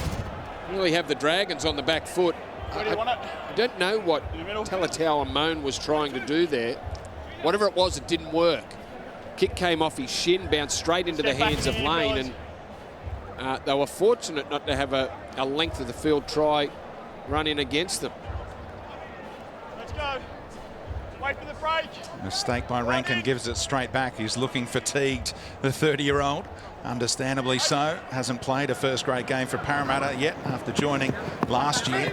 really have the Dragons on the back foot. Where do you want it? I don't know what Talatau Amon was trying to do there. Whatever it was, it didn't work. Kick came off his shin, bounced straight into the hands of Lane, and they were fortunate not to have a length of the field try run in against them. Let's go. Wait for the break. Mistake by Rankin gives it straight back. He's looking fatigued, the 30-year-old. Understandably so. Hasn't played a first-grade game for Parramatta yet after joining last year.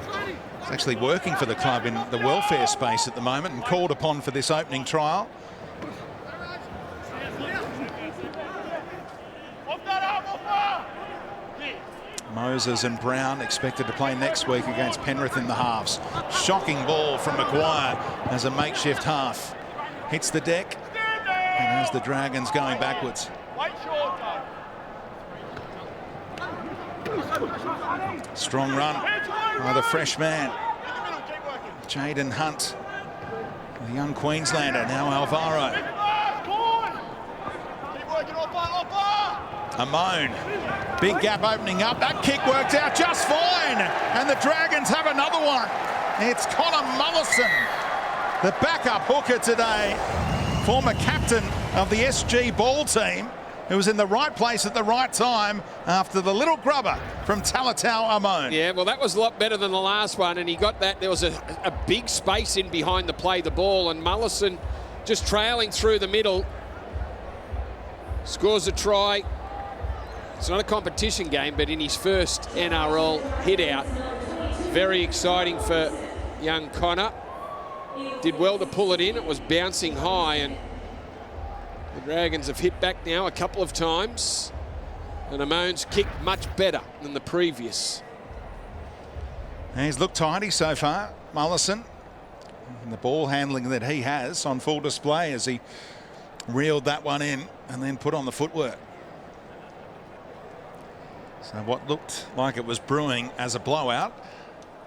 He's actually working for the club in the welfare space at the moment and called upon for this opening trial. Moses and Brown expected to play next week against Penrith in the halves. Shocking ball from Maguire as a makeshift half. Hits the deck, and as the Dragons going backwards. Strong run by the fresh man. Jaden Hunt, the young Queenslander, now Alvaro. Amon, big gap opening up. That kick worked out just fine. And the Dragons have another one. It's Connor Mullison, the backup hooker today. Former captain of the SG ball team, who was in the right place at the right time after the little grubber from Talatau Amon. Yeah, well, that was a lot better than the last one, and he got that. There was a big space in behind the play the ball, and Mullison just trailing through the middle. Scores a try. It's not a competition game, but in his first NRL hit out. Very exciting for young Connor. Did well to pull it in. It was bouncing high, and the Dragons have hit back now a couple of times. And Amon's kicked much better than the previous. And he's looked tidy so far, Mullison. And the ball handling that he has on full display as he reeled that one in and then put on the footwork. So what looked like it was brewing as a blowout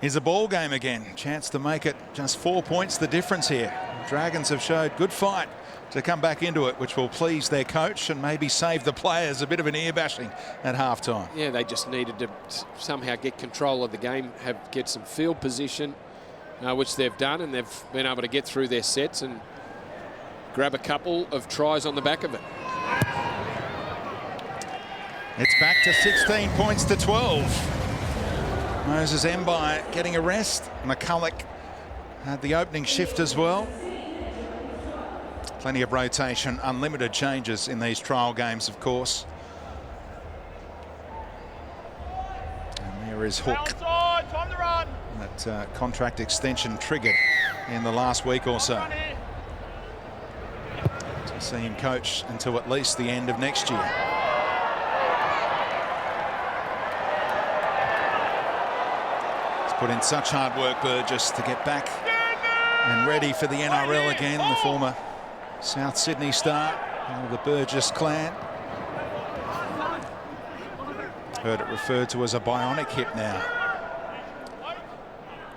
is a ball game again. Chance to make it just 4 points the difference here. Dragons have showed good fight to come back into it, which will please their coach and maybe save the players a bit of an ear bashing at halftime. Yeah, they just needed to somehow get control of the game, get some field position, which they've done, and they've been able to get through their sets and grab a couple of tries on the back of it. It's back to 16 points to 12. Moses Mbai getting a rest. McCulloch had the opening shift as well. Plenty of rotation, unlimited changes in these trial games, of course. And there is Hook. Outside, time to run. That contract extension triggered in the last week or so. To see him coach until at least the end of next year. He's put in such hard work, Burgess, to get back and ready for the NRL again. The former South Sydney star of the Burgess clan. Heard it referred to as a bionic hip now.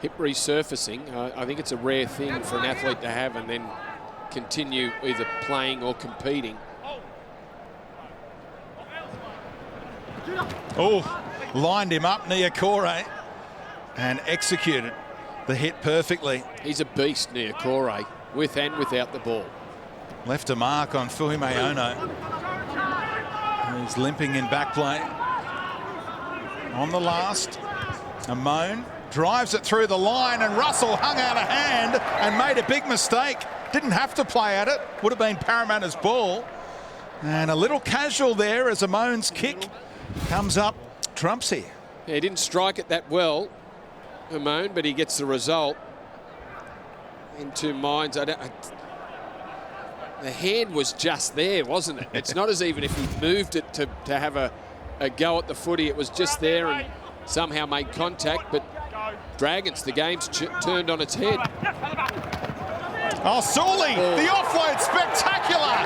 Hip resurfacing, I think it's a rare thing for an athlete to have and then continue either playing or competing. Oh, lined him up, Niokore, and executed the hit perfectly. He's a beast, Niokore, with and without the ball. Left a mark on Fuime Ono. He's limping in back play. On the last, Amone drives it through the line, and Russell hung out a hand and made a big mistake. Didn't have to play at it. Would have been Parramatta's ball. And a little casual there as Amone's kick comes up trumpsy. Yeah, he didn't strike it that well, Amone, but he gets the result. In two minds, the hand was just there, wasn't it? It's not as even if he moved it to have a go at the footy. It was just there and somehow made contact, but Dragons, the game's turned on its head. Oh, Sully, the offload spectacular.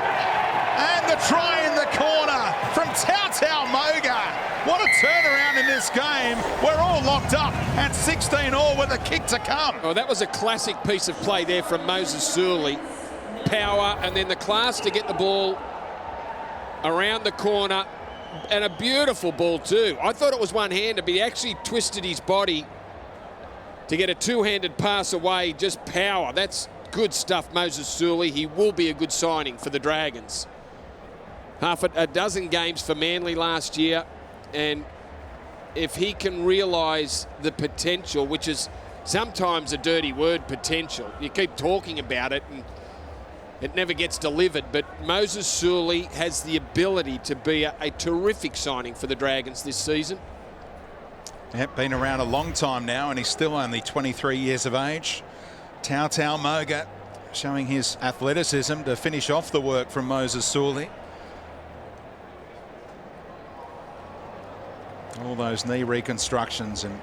And the try in the corner from Tautau Moga. What a turnaround in this game. We're all locked up at 16-all with a kick to come. Oh, that was a classic piece of play there from Moses Sully. Power and then the class to get the ball around the corner, and a beautiful ball too. I thought it was one-handed, but he actually twisted his body to get a two-handed pass away. Just power. That's good stuff, Moses Sully. He will be a good signing for the Dragons. Half a dozen games for Manly last year, and if he can realise the potential, which is sometimes a dirty word, potential. You keep talking about it and it never gets delivered, but Moses Sully has the ability to be a terrific signing for the Dragons this season. Yep, been around a long time now, and he's still only 23 years of age. Tautau Moga showing his athleticism to finish off the work from Moses Sully. All those knee reconstructions, and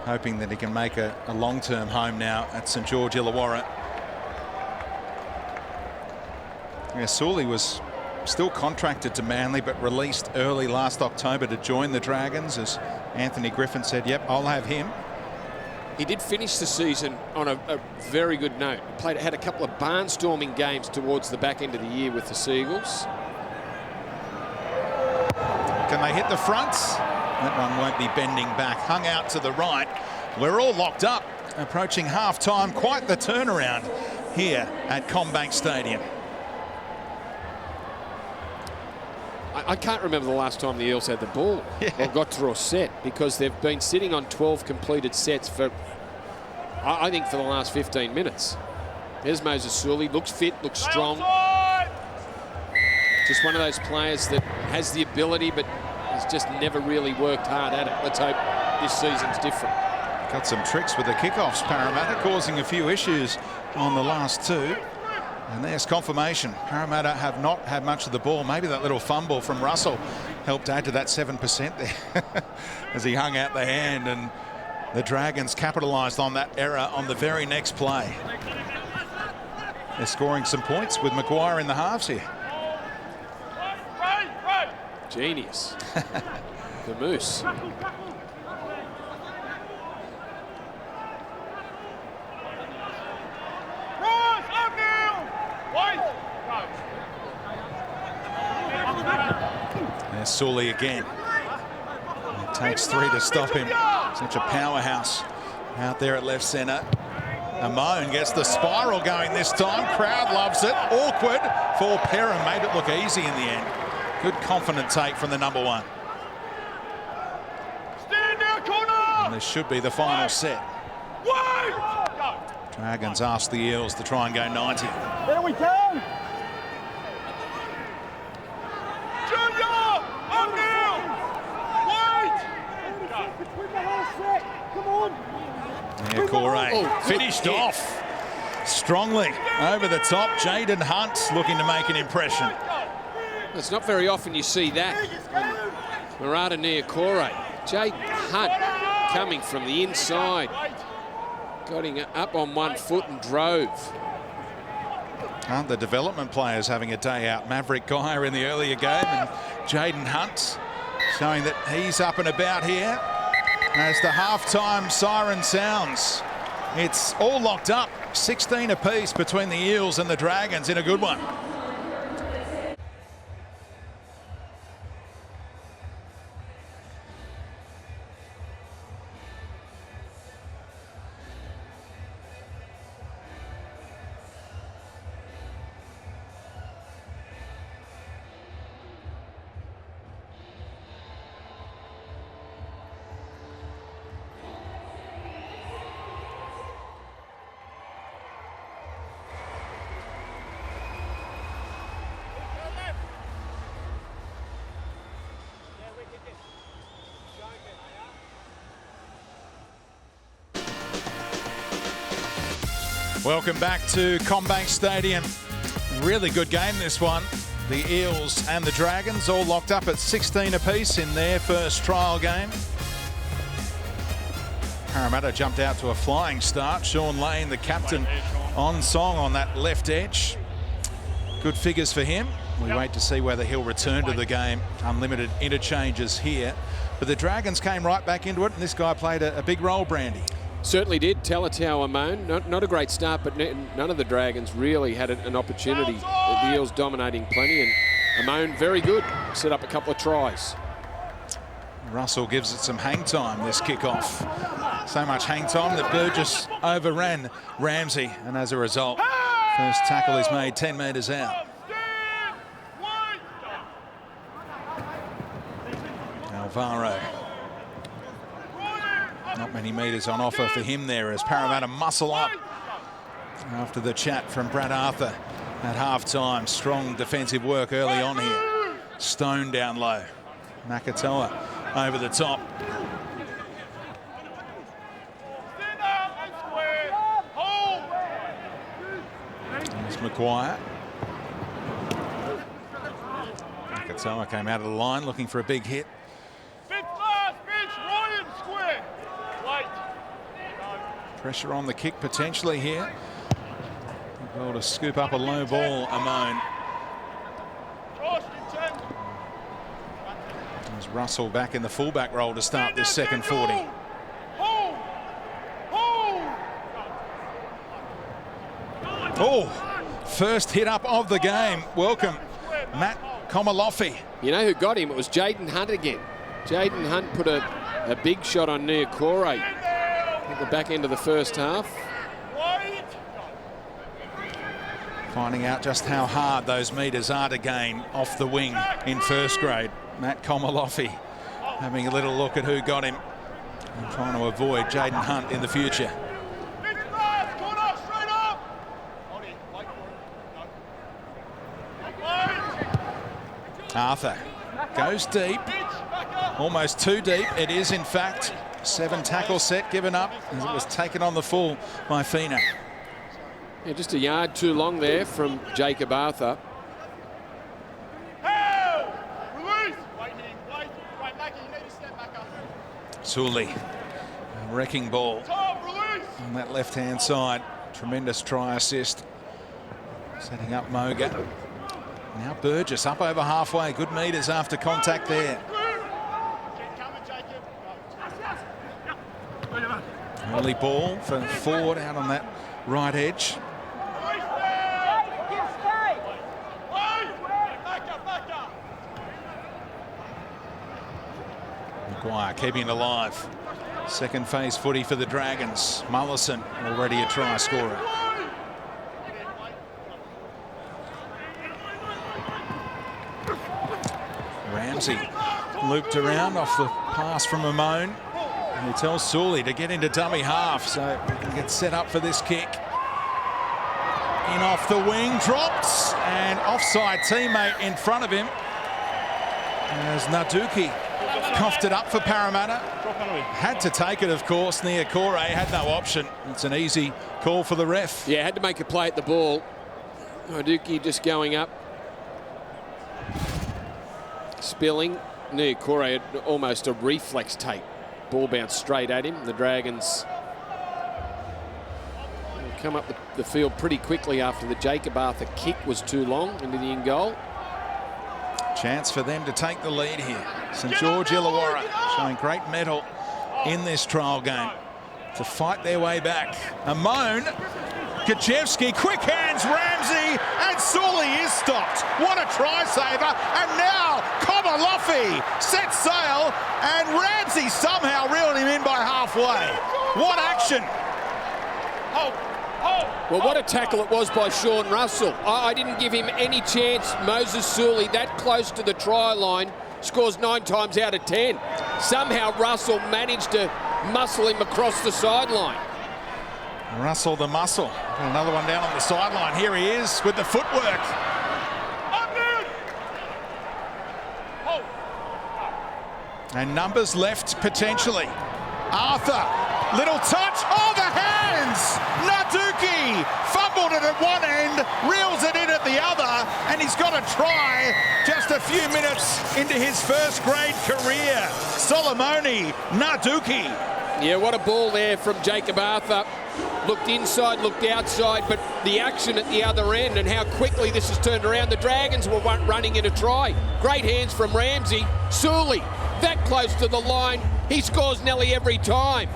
hoping that he can make a long-term home now at St George Illawarra. Yeah, Sully was still contracted to Manly, but released early last October to join the Dragons, as Anthony Griffin said, yep, I'll have him. He did finish the season on a very good note. Had a couple of barnstorming games towards the back end of the year with the Seagulls. Can they hit the fronts? That one won't be bending back. Hung out to the right. We're all locked up. Approaching half-time. Quite the turnaround here at CommBank Stadium. I can't remember the last time the Eels had the ball or got through a set, because they've been sitting on 12 completed sets for, I think, for the last 15 minutes. There's Moses Sully. Looks fit, looks strong. Just one of those players that has the ability, but has just never really worked hard at it. Let's hope this season's different. Got some tricks with the kickoffs, Parramatta, causing a few issues on the last two. And there's confirmation. Parramatta have not had much of the ball. Maybe that little fumble from Russell helped add to that 7% there as he hung out the hand, and the Dragons capitalised on that error on the very next play. They're scoring some points with Maguire in the halves here. Genius. The Moose. There's Sully again. It takes three to stop him. Such a powerhouse out there at left centre. Amon gets the spiral going this time. Crowd loves it. Awkward for Perham. Made it look easy in the end. Good confident take from the number one. Stand down, corner! And this should be the final set. Dragons ask the Eels to try and go 90. There we go! Junior! O'Neill! Wait! Between the whole set! Come on! Yeah, Corey finished off strongly over the top. Jaden Hunt looking to make an impression. It's not very often you see that. Murata Niokore. Jaden Hunt coming from the inside. Got him up on 1 foot and drove. Aren't the development players having a day out? Maverick Geyer in the earlier game and Jaden Hunt showing that he's up and about here. As the halftime siren sounds, it's all locked up. 16 apiece between the Eels and the Dragons in a good one. Welcome back to CommBank Stadium. Really good game, this one. The Eels and the Dragons all locked up at 16 apiece in their first trial game. Parramatta jumped out to a flying start. Sean Lane, the captain, on song on that left edge. Good figures for him. We wait to see whether he'll return to the game. Unlimited interchanges here. But the Dragons came right back into it, and this guy played a big role, Brandy. Certainly did. Talatau Amon, not a great start, but none of the Dragons really had an opportunity. The Eels dominating plenty, and Amon very good. Set up a couple of tries. Russell gives it some hang time, this kickoff. So much hang time that Burgess overran Ramsey, and as a result, first tackle is made 10 metres out. Alvaro. Not many metres on offer for him there as Parramatta muscle up after the chat from Brad Arthur at half-time. Strong defensive work early on here. Stone down low. Makatoa over the top. There's Maguire. Makatoa came out of the line looking for a big hit. Pressure on the kick potentially here. Able to scoop up a low ball, Amon. There's Russell back in the fullback role to start this second 40. Oh, first hit up of the game. Welcome, Matt Komalofi. You know who got him? It was Jaden Hunt again. Jaden Hunt put a big shot on Niokore at the back end of the first half. Finding out just how hard those metres are to gain off the wing in first grade. Matt Komalofi having a little look at who got him and trying to avoid Jaden Hunt in the future. Arthur goes deep, almost too deep. It is in fact 7 tackle set given up as it was taken on the full by Fina. Yeah, just a yard too long there from Jacob Arthur. Sully, a wrecking ball on that left-hand side. Tremendous try assist. Setting up Moga. Now Burgess up over halfway. Good metres after contact there. Early ball for Ford out on that right edge. Maguire keeping it alive. Second phase footy for the Dragons. Mullison already a try scorer. Ramsey looped around off the pass from Amon. And he tells Sully to get into dummy half so he can get set up for this kick. In off the wing, drops, and offside teammate in front of him. As Naiduki coughed it up for Parramatta. Had to take it, of course. Niokore had no option. It's an easy call for the ref. Yeah, had to make a play at the ball. Naiduki just going up. Spilling. Niokore had almost a reflex take. Ball bounced straight at him. The Dragons come up the field pretty quickly after the Jacob Arthur kick was too long into the in goal. Chance for them to take the lead here. St George Illawarra showing great mettle in this trial game to fight their way back. Amon, Gajewski, quick hands, Ramsey, and Sully is stopped. What a try saver. And now Komalofi sets sail, and Ramsey somehow reeled him in by halfway. What action. Well, what a tackle it was by Sean Russell. I didn't give him any chance. Moses Sully, that close to the try line, scores 9 times out of 10. Somehow Russell managed to muscle him across the sideline. Russell the muscle. Another one down on the sideline. Here he is with the footwork. And numbers left potentially. Arthur, little touch. Oh, the hands! Naiduki fumbled it at one end, reels it in at the other, and he's got a try just a few minutes into his first grade career. Solomoni Naiduki. Yeah, what a ball there from Jacob Arthur. Looked inside, looked outside, but the action at the other end and how quickly this has turned around. The Dragons were running in a try. Great hands from Ramsey. Sully, that close to the line. He scores nearly every time.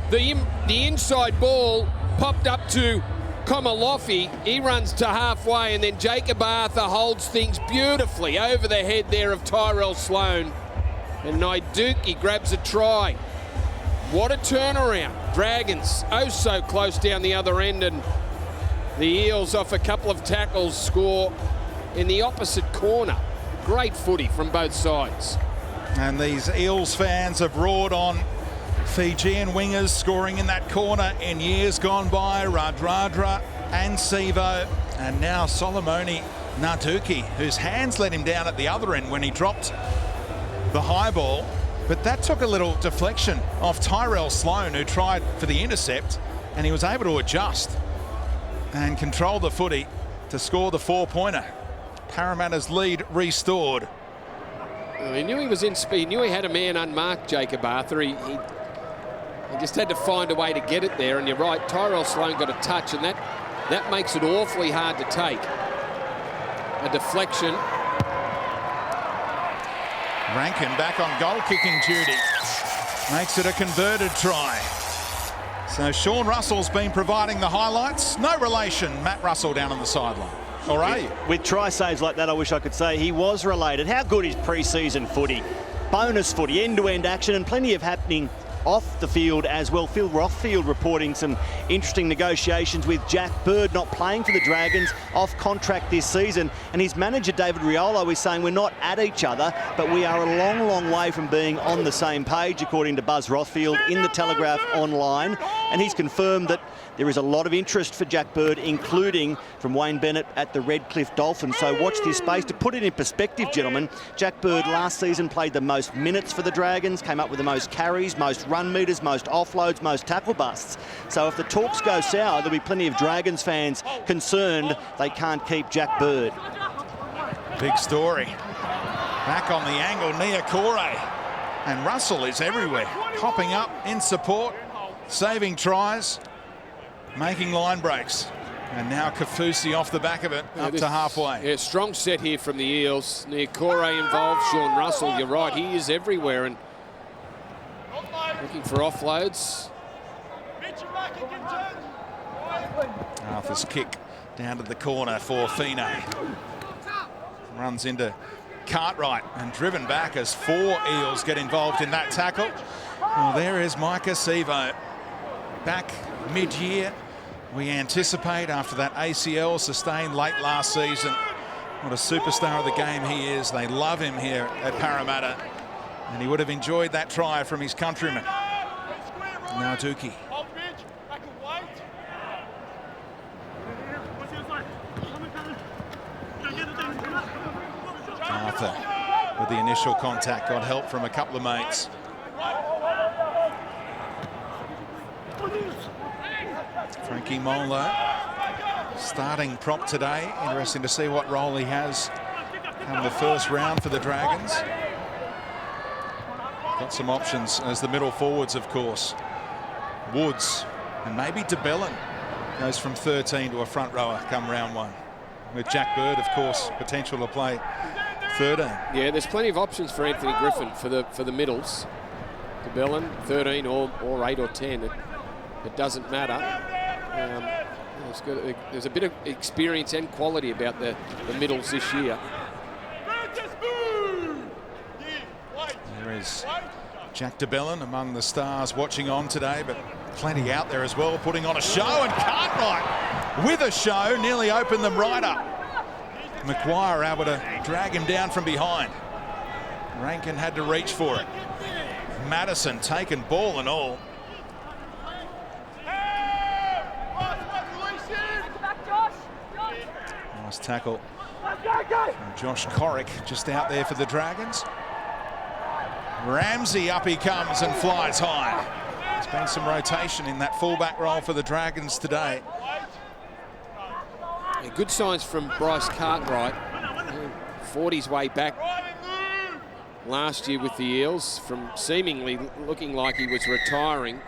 The inside ball popped up to Komalofi. He runs to halfway, and then Jacob Arthur holds things beautifully over the head there of Tyrell Sloan. And Naiduki grabs a try. What a turnaround. Dragons oh so close down the other end, and the Eels off a couple of tackles score in the opposite corner. Great footy from both sides. And these Eels fans have roared on Fijian wingers scoring in that corner in years gone by. Radradra and Sivo, and now Solomoni Naiduki, whose hands let him down at the other end when he dropped the high ball. But that took a little deflection off Tyrell Sloan, who tried for the intercept, and he was able to adjust and control the footy to score the 4-pointer. Parramatta's lead restored. Well, he knew he was in speed. He knew he had a man unmarked, Jacob Arthur. He just had to find a way to get it there. And you're right, Tyrell Sloan got a touch, and that makes it awfully hard to take. A deflection. Rankin back on goal-kicking duty. Makes it a converted try. So Sean Russell's been providing the highlights. No relation, Matt Russell down on the sideline. All right. With try saves like that, I wish I could say he was related. How good is pre-season footy? Bonus footy, end-to-end action, and plenty of happening off the field as well. Phil Rothfield reporting some interesting negotiations with Jack Bird not playing for the Dragons, off contract this season, and his manager David Riolo is saying we're not at each other, but we are a long, long way from being on the same page, according to Buzz Rothfield in the Telegraph online. And he's confirmed that there is a lot of interest for Jack Bird, including from Wayne Bennett at the Redcliffe Dolphins. So watch this space. To put it in perspective, gentlemen, Jack Bird last season played the most minutes for the Dragons, came up with the most carries, most run meters, most offloads, most tackle busts. So if the talks go sour, there'll be plenty of Dragons fans concerned they can't keep Jack Bird. Big story. Back on the angle, Niokore. And Russell is everywhere, popping up in support, saving tries, making line breaks. And now Kafusi off the back of it, up to halfway. Yeah, strong set here from the Eels. Niokore involved, Sean Russell, you're right, he is everywhere, and looking for offloads. Arthur's kick down to the corner for Fine. Runs into Cartwright, and driven back as 4 Eels get involved in that tackle. Well, there is Micah Sevo back mid-year. We anticipate after that ACL sustained late last season. What a superstar of the game he is. They love him here at Parramatta, and he would have enjoyed that try from his countryman. Naiduki. Arthur with the initial contact, got help from a couple of mates. Frankie Molo, starting prop today. Interesting to see what role he has come the first round for the Dragons. Got some options as the middle forwards, of course. Woods and maybe DeBellin goes from 13 to a front rower come round 1. With Jack Bird, of course, potential to play 13. Yeah, there's plenty of options for Anthony Griffin for the middles. DeBellin, 13 or 8 or 10. It doesn't matter. There's a bit of experience and quality about the middles this year. There is Jack DeBellin among the stars watching on today, but plenty out there as well, putting on a show, and Cartwright with a show nearly opened them right up. Maguire able to drag him down from behind. Rankin had to reach for it. Madison taken ball and all. Nice tackle from Josh Corrick just out there for the Dragons. Ramsey, up he comes and flies high. There's been some rotation in that fullback role for the Dragons today. Yeah, good signs from Bryce Cartwright. Fought his way back last year with the Eels from seemingly looking like he was retiring.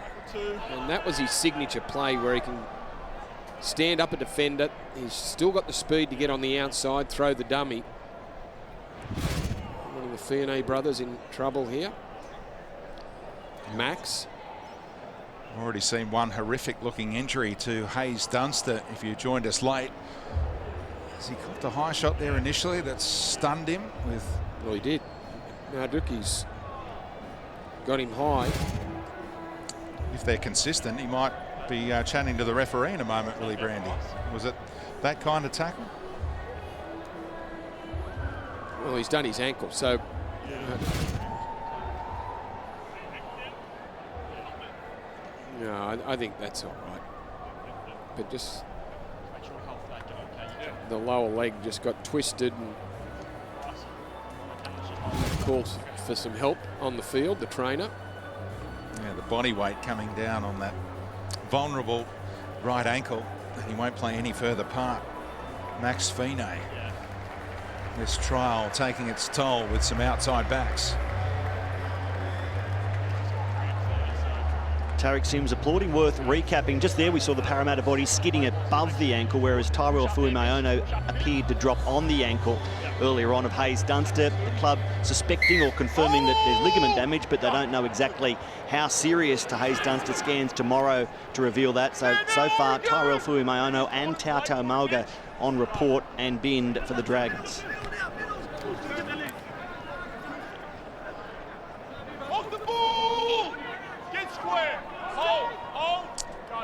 And that was his signature play where he can stand up a defender. He's still got the speed to get on the outside, throw the dummy. One of the Fionney brothers in trouble here. Max. Already seen one horrific looking injury to Hayes Dunster if you joined us late. As he caught the high shot there initially that stunned him with... Well, he did. Naiduki's got him high. If they're consistent, he might be chatting to the referee in a moment, Willie Brandy. Was it that kind of tackle? Well, he's done his ankle, so... no, I think that's all right. But just... the lower leg just got twisted and calls for some help on the field, the trainer. Yeah, the body weight coming down on that vulnerable right ankle, and he won't play any further part. Max Fionney. This trial taking its toll with some outside backs. Tarek Sims applauding, worth recapping. Just there we saw the Parramatta body skidding above the ankle, whereas Tyrell Fuimaono appeared to drop on the ankle earlier on of Hayes Dunster. The club suspecting or confirming that there's ligament damage, but they don't know exactly how serious to Hayes Dunster. Scans tomorrow to reveal that. So far, Tyrell Fuimaono and Tautau Malga on report and binned for the Dragons.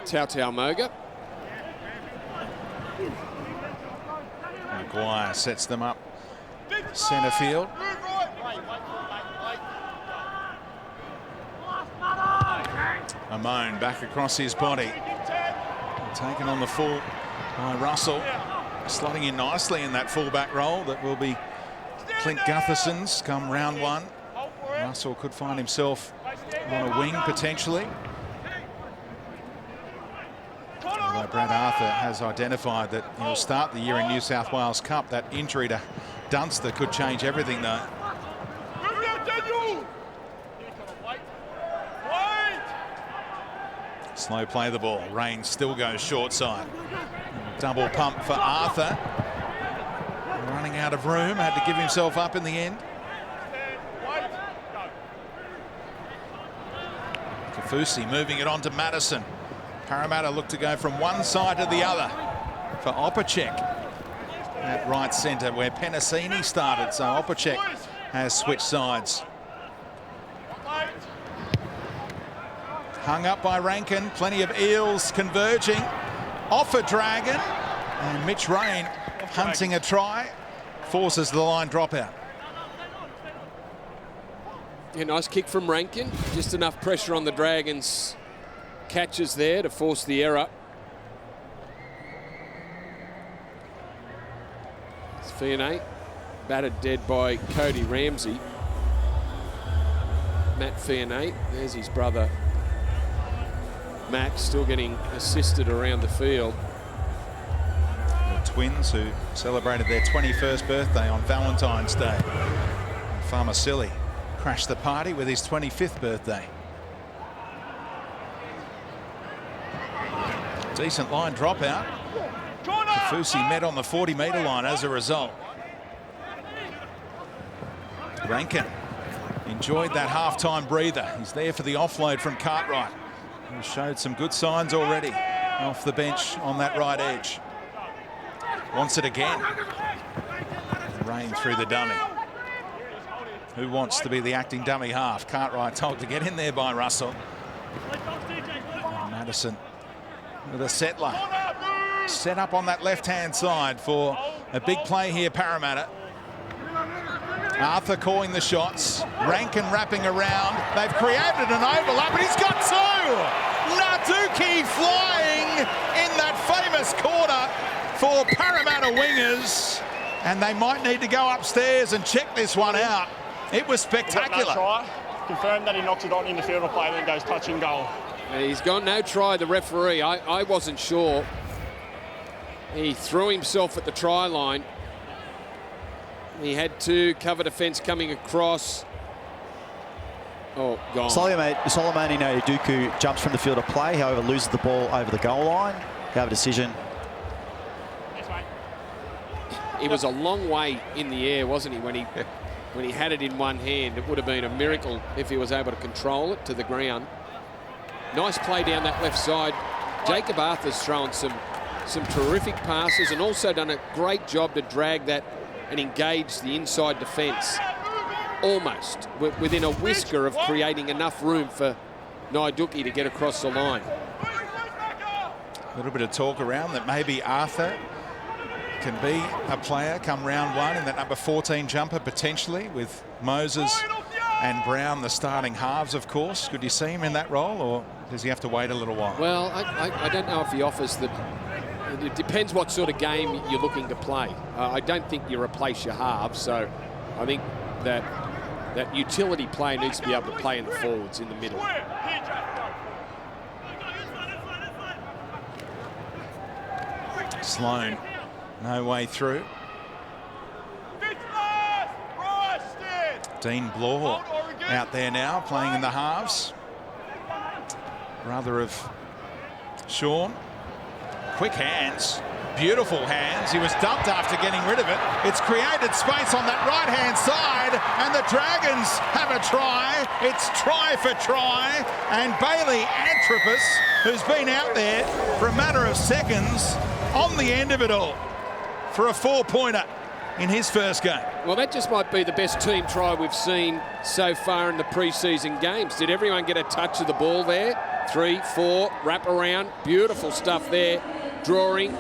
Tautau Moga. Maguire sets them up centre field. Amon back across his body. Taken on the full by Russell. Slotting in nicely in that fullback role. That will be Clint Gutherson's come round 1. Russell could find himself on a wing potentially. Although Brad Arthur has identified that he'll start the year in New South Wales Cup. That injury to Dunster could change everything though. Slow play the ball. Rain still goes short side. Double pump for Arthur. Running out of room, had to give himself up in the end. Kafusi moving it on to Madison. Parramatta look to go from one side to the other for Opacek. at right centre where Penasini started. So Opacek has switched sides. Hung up by Rankin. Plenty of Eels converging. Off a Dragon. And Mitch Rain hunting a try. Forces the line dropout. Yeah, nice kick from Rankin. Just enough pressure on the Dragons' catches there to force the error. It's Fionney, battered dead by Cody Ramsey. Matt Fionney, there's his brother Matt, still getting assisted around the field. The twins who celebrated their 21st birthday on Valentine's Day. And Farmer Silly crashed the party with his 25th birthday. Decent line dropout. Kafusi met on the 40-metre line as a result. Rankin enjoyed that half-time breather. He's there for the offload from Cartwright, who showed some good signs already off the bench on that right edge. Wants it again. Rain through the dummy. Who wants to be the acting dummy half? Cartwright told to get in there by Russell. And Madison with a settler. Set up on that left-hand side for a big play here, Parramatta. Arthur calling the shots. Rankin wrapping around. They've created an overlap, and he's got two! Naiduki flying in that famous corner for Parramatta wingers. And they might need to go upstairs and check this one out. It was spectacular. Try. Confirmed that he knocks it on in the field of play and then goes touch and goal. He's gone no try, the referee. I wasn't sure. He threw himself at the try line. He had two cover defence coming across. Oh, gone. Solomoni Naiduki jumps from the field of play, however loses the ball over the goal line. Have a decision. He was a long way in the air, wasn't he, when he had it in one hand? It would have been a miracle if he was able to control it to the ground. Nice play down that left side. Jacob Arthur's thrown some terrific passes and also done a great job to drag that and engage the inside defence. Almost within a whisker of creating enough room for Naiduki to get across the line. A little bit of talk around that maybe Arthur can be a player come round one in that number 14 jumper potentially, with Moses and Brown the starting halves, of course. Could you see him in that role, or does he have to wait a little while? Well, I don't know if he offers the... It depends what sort of game you're looking to play. I don't think you replace your halves, so I think that utility player needs to be able to play in the forwards in the middle. Sloan, no way through. Dean Blore out there now, playing in the halves. Brother of Sean. Quick hands, beautiful hands. He was dumped after getting rid of it. It's created space on that right-hand side, and the Dragons have a try. It's try for try, and Bailey Antropos, who's been out there for a matter of seconds, on the end of it all for a 4-pointer in his first game. Well, that just might be the best team try we've seen so far in the pre-season games. Did everyone get a touch of the ball there? 3, 4, wrap around, beautiful stuff there. Drawing,